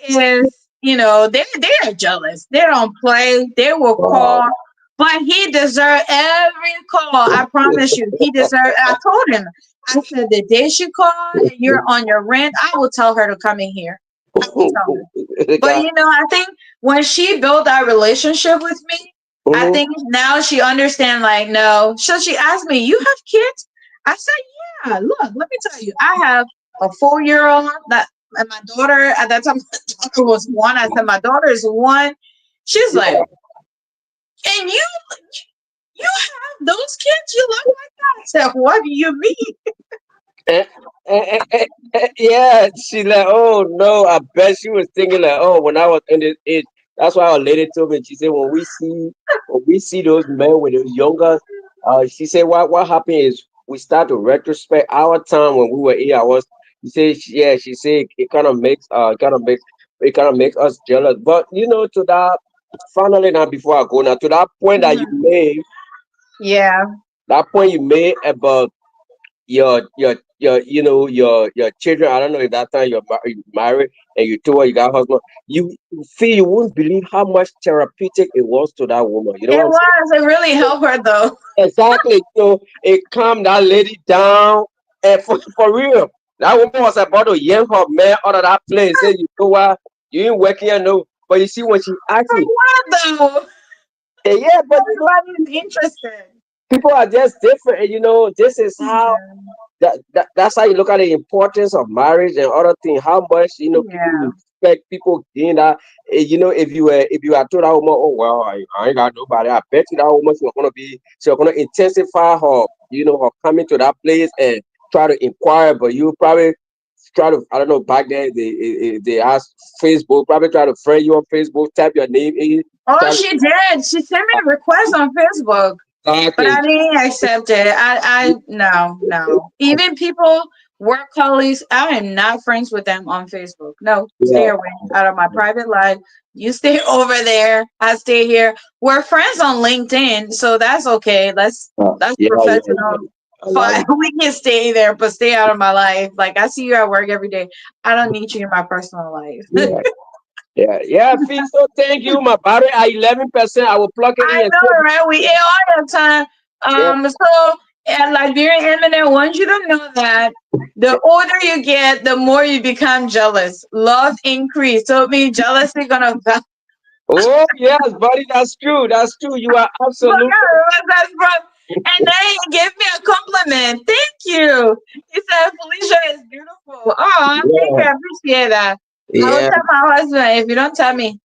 Speaker 1: is, they are jealous. They don't play. They will
Speaker 2: wow.
Speaker 1: call. But he deserved every call. I promise you, he deserved. I told him. I said the day she called and you're on your rent, I will tell her to come in here. I will tell her. But
Speaker 2: God.
Speaker 1: I think when she built that relationship with me, I
Speaker 2: Mhm.
Speaker 1: think now she understand. Like, no. So she asked me, "You have kids?" I said, "Yeah. Look, let me tell you, I have a 4-year-old that, and my daughter at that time, my daughter was one. I said, my daughter is one. She's like,
Speaker 2: Yeah.
Speaker 1: and you have those kids? You look like that? I said, what do you mean?
Speaker 2: Eh, yeah, she like, oh no, I bet she was thinking like, oh, when I was in this age, that's why our lady told me. She said when we see those men with those younger, she said what happened is we start to retrospect our time when we were 8 hours. Yeah, she said it kind of makes us jealous. But to that finally now before I go now to that point that you
Speaker 1: Mhm.
Speaker 2: made,
Speaker 1: Yeah.
Speaker 2: about your children. I don't know if that time you married and you told her you got husband. You won't believe how much therapeutic it was to that woman. You know
Speaker 1: It
Speaker 2: what I'm saying?
Speaker 1: was. It really helped her though.
Speaker 2: Exactly. So it calmed that lady down, and for real, that woman was about to yank her man out of that place. Say, you know what? You ain't working here, no. But you see, when she asked
Speaker 1: For
Speaker 2: me,
Speaker 1: what though?
Speaker 2: yeah, but
Speaker 1: Everybody's interested.
Speaker 2: people are just different. And this is how
Speaker 1: Yeah.
Speaker 2: that's how you look at the importance of marriage and other things. How much people
Speaker 1: Yeah.
Speaker 2: respect people gain that. If you are told that woman, oh well, I ain't got nobody. I bet you that woman she's gonna intensify her coming to that place and try to inquire. But you probably try to, I don't know, back then they asked Facebook, probably try to friend you on Facebook, type your name in,
Speaker 1: Oh,
Speaker 2: try to
Speaker 1: she did. She sent me a request on Facebook, but
Speaker 2: exactly.
Speaker 1: I didn't accept it. I no, no. Even people, work colleagues, I am not friends with them on Facebook. No, stay
Speaker 2: Yeah,
Speaker 1: away out of my private life. You stay over there. I stay here. We're friends on LinkedIn, so that's okay. That's
Speaker 2: yeah, yeah, yeah.
Speaker 1: professional. Fine, we can stay there, but stay out of my life. Like I see you at work every day. I don't need you in my personal life.
Speaker 2: Yeah. Yeah, yeah, Fee. So thank you. My battery at 11%. I will plug it
Speaker 1: I
Speaker 2: in and
Speaker 1: know, right? We ate all the time.
Speaker 2: yeah,
Speaker 1: So at Liberian Eminent wants you to know that the older you get, the more you become jealous. Love increase. So it means jealousy gonna look
Speaker 2: oh yes, buddy, that's true. That's true. You are absolutely
Speaker 1: at that's from. And then he gave me a compliment. Thank you. He said Felicia is beautiful. Oh, thank you.
Speaker 2: yeah,
Speaker 1: I appreciate that. I will
Speaker 2: yeah.
Speaker 1: tell my husband if you don't tell me.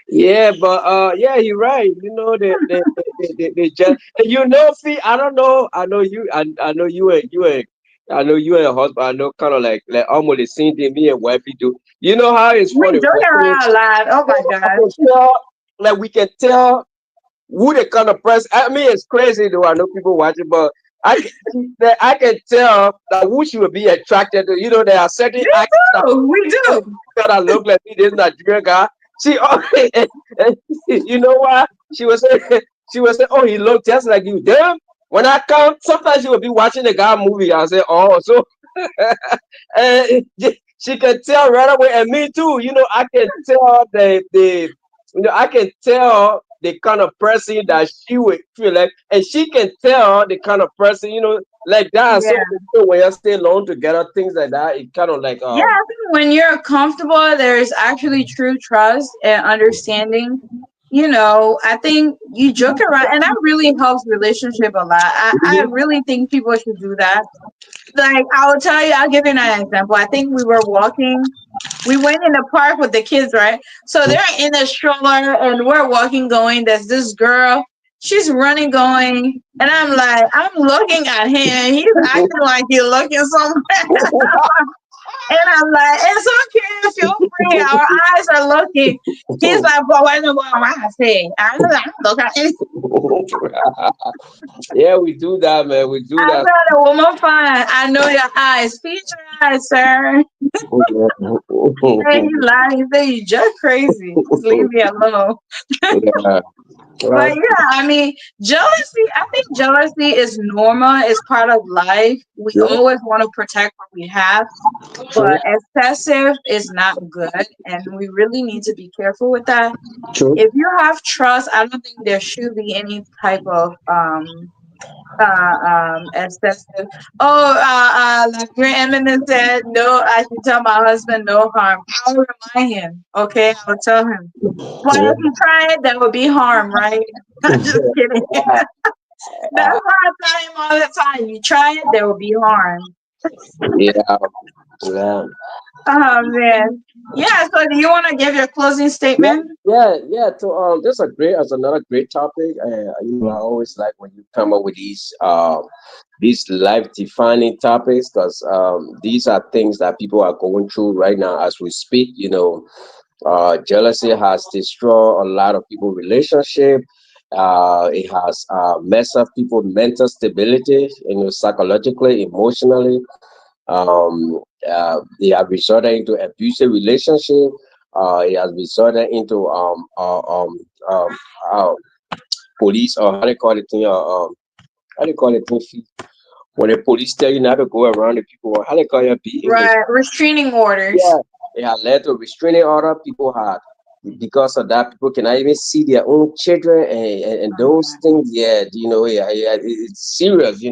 Speaker 2: Yeah, but yeah, you're right. You know, they just, and you know, see, I don't know. I know you, I know I know you and your husband. I know kind of like almost the same thing me and wifey do. You know how it's
Speaker 1: We
Speaker 2: funny
Speaker 1: joke
Speaker 2: when
Speaker 1: around a lot. Oh my
Speaker 2: I
Speaker 1: gosh.
Speaker 2: can tell, like we can tell who the kind of person. I mean, it's crazy though. I know people watching, but I can tell that who she would be attracted to. You know, there are certain
Speaker 1: Me
Speaker 2: actors that
Speaker 1: too. We
Speaker 2: certain
Speaker 1: do.
Speaker 2: actors that look like me. This Nigerian guy. She always, and you know why? She was saying, she was saying, oh, he looked just like you. Damn. When I come, sometimes she would be watching the guy movie. I say, oh, so and she can tell right away, and me too. You know, I can tell I can tell the kind of person that she would feel like, and she can tell the kind of person, like that. So
Speaker 1: Yeah.
Speaker 2: when you stay alone together, things like that, it kind of like
Speaker 1: Yeah, I think when you're comfortable, there's actually true trust and understanding. I think you joke around, and that really helps relationship a lot. I really think people should do that. Like, I will tell you, I'll give you an example. I think we went in the park with the kids, right? So they're in the stroller and we're walking going. There's this girl. She's running going. And I'm looking at him. He's acting like he's looking somewhere. And I'm like, it's okay, feel free. Our eyes are looking. He's like, but wait, no, what I say? I'm looking.
Speaker 2: yeah, we do that, man. We do
Speaker 1: I
Speaker 2: that.
Speaker 1: said, the woman fine. I know your eyes. Feed your eyes, sir. And he lied. He said, you just crazy. Just leave me alone.
Speaker 2: Yeah.
Speaker 1: But
Speaker 2: Well,
Speaker 1: yeah, I mean, jealousy, I think jealousy is normal, it's part of life. We
Speaker 2: yeah,
Speaker 1: always want to protect what we have,
Speaker 2: true,
Speaker 1: but excessive is not good. And we really need to be careful with that.
Speaker 2: true.
Speaker 1: If you have trust, I don't think there should be any type of excessive. Like your eminence said, no, I should tell my husband no harm. I'll remind him. Okay, I'll tell him. Well,
Speaker 2: Yeah.
Speaker 1: if you try it, there will be harm, right? I'm just kidding. That's
Speaker 2: Uh,
Speaker 1: why I tell him all the time. You try it, there will be harm.
Speaker 2: yeah, yeah.
Speaker 1: Oh man. Yeah, so do you want to give your closing
Speaker 2: Yeah,
Speaker 1: statement?
Speaker 2: yeah. This a great, as another great topic. I always like when you come up with these life defining topics because these are things that people are going through right now as we speak. Jealousy has destroyed a lot of people's relationship. It has messed up people's mental stability, psychologically, emotionally. They have resorted into abusive relationship. It has resorted into um, uh, police, or how they call it thing, how they call it thing, when the police tell you not to go around the people, how they call it be English.
Speaker 1: Right. Restraining orders.
Speaker 2: Yeah, it had led to restraining order. People had, because of that, people cannot even see their own children, and those things. Yeah, yeah, it's serious.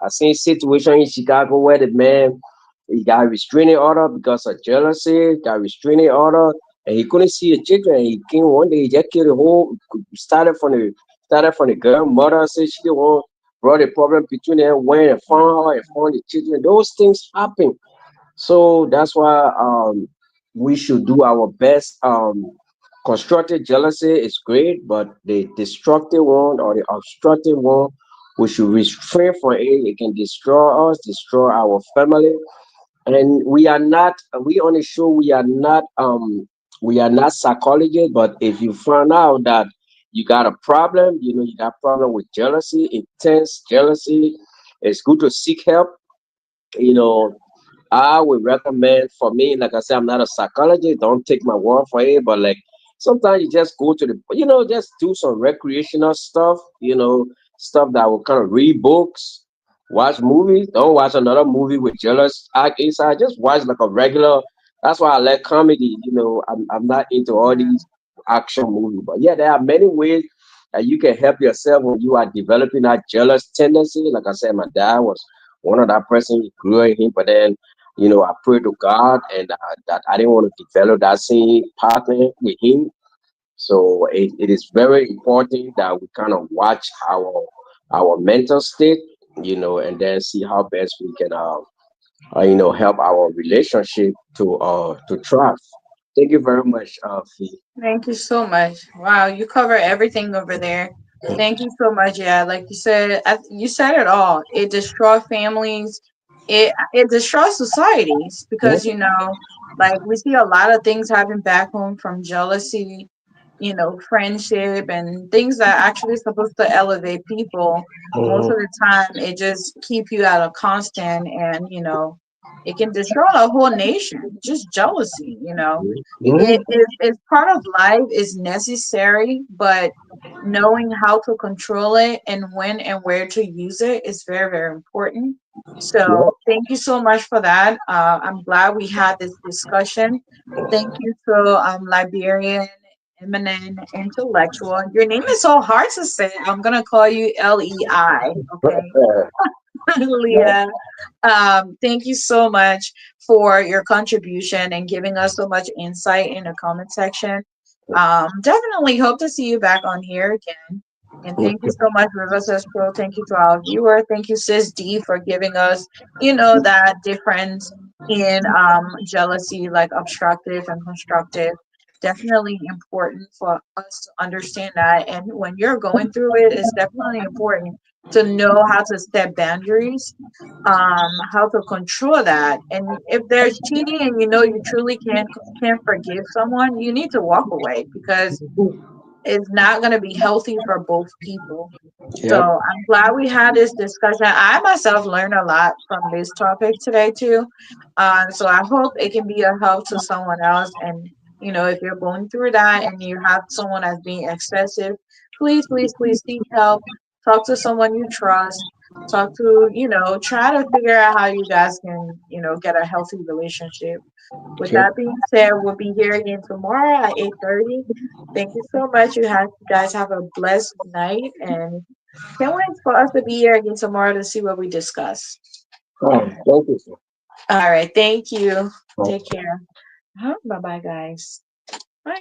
Speaker 2: I seen situation in Chicago where the man, he got a restraining order because of jealousy. Got a restraining order, and he couldn't see his children. He came one day, he just killed the whole. Started from the girl mother. Said she the one brought a problem between them. Went and found her and found the children. Those things happen. So that's why we should do our best. Constructive jealousy is great, but the destructive one or the obstructive one, we should refrain from it. It can destroy us, destroy our family, and we only show we are not psychologists. But if you find out that you got a problem, you got problem with jealousy, intense jealousy, it's good to seek help. You know, I would recommend, for me, like I said, I'm not a psychologist. Don't take my word for it, but like sometimes you just go to just do some recreational stuff. Stuff that will kind of read books, watch movies. Don't watch another movie with jealous act inside. Just watch like a regular. That's why I like comedy. I'm not into all these action movies, but yeah, there are many ways that you can help yourself when you are developing that jealous tendency. Like I said, my dad was one of that person. He grew in him, but then I pray to God, and that I didn't want to develop that same partner with him. So it is very important that we kind of watch our mental state, and then see how best we can help our relationship to thrive. Thank you very much, Fee.
Speaker 1: Thank you so much. Wow, you cover everything over there. Thank you so much. Yeah, like you said, you said it all. It destroys families. It destroys societies
Speaker 2: Yep.
Speaker 1: because like we see a lot of things happen back home from jealousy, friendship and things that actually supposed to elevate people. Most
Speaker 2: Mhm.
Speaker 1: of the time, it just keep you at a constant, and it can destroy a whole nation. Just jealousy.
Speaker 2: Mhm.
Speaker 1: It's part of life, is necessary, but knowing how to control it and when and where to use it is very, very important.
Speaker 2: Yep.
Speaker 1: So thank you so much for that. I'm glad we had this discussion. Thank you to Liberian eminent intellectual. Your name is so hard to say. I'm gonna call you Lei. Okay, Leah. Thank you so much for your contribution and giving us so much insight in the comment section. Definitely hope to see you back on here again. And thank you
Speaker 2: Okay.
Speaker 1: so much, River Says Pro. Thank you to our viewer. Thank you, Sis D, for giving us, that difference in jealousy, like obstructive and constructive. Definitely important for us to understand that. And when you're going through it, it's definitely important to know how to set boundaries, how to control that. And if there's cheating and you truly can't forgive someone, you need to walk away because it's not going to be healthy for both people. So
Speaker 2: Yep.
Speaker 1: I'm glad we had this discussion. I myself learned a lot from this topic today too. So I hope it can be a help to someone else. And if you're going through that and you have someone that's being excessive, please, please, please seek help. Talk to someone you trust. Talk to, try to figure out how you guys can, get a healthy relationship. With
Speaker 2: Okay.
Speaker 1: that being said, we'll be here again tomorrow at 8:30. Thank you so much. You guys have a blessed night, and can't wait for us to be here again tomorrow to see what we discuss.
Speaker 2: Thank you, sir.
Speaker 1: All right. Thank you. Take
Speaker 2: Okay.
Speaker 1: care. Bye bye, guys. Bye.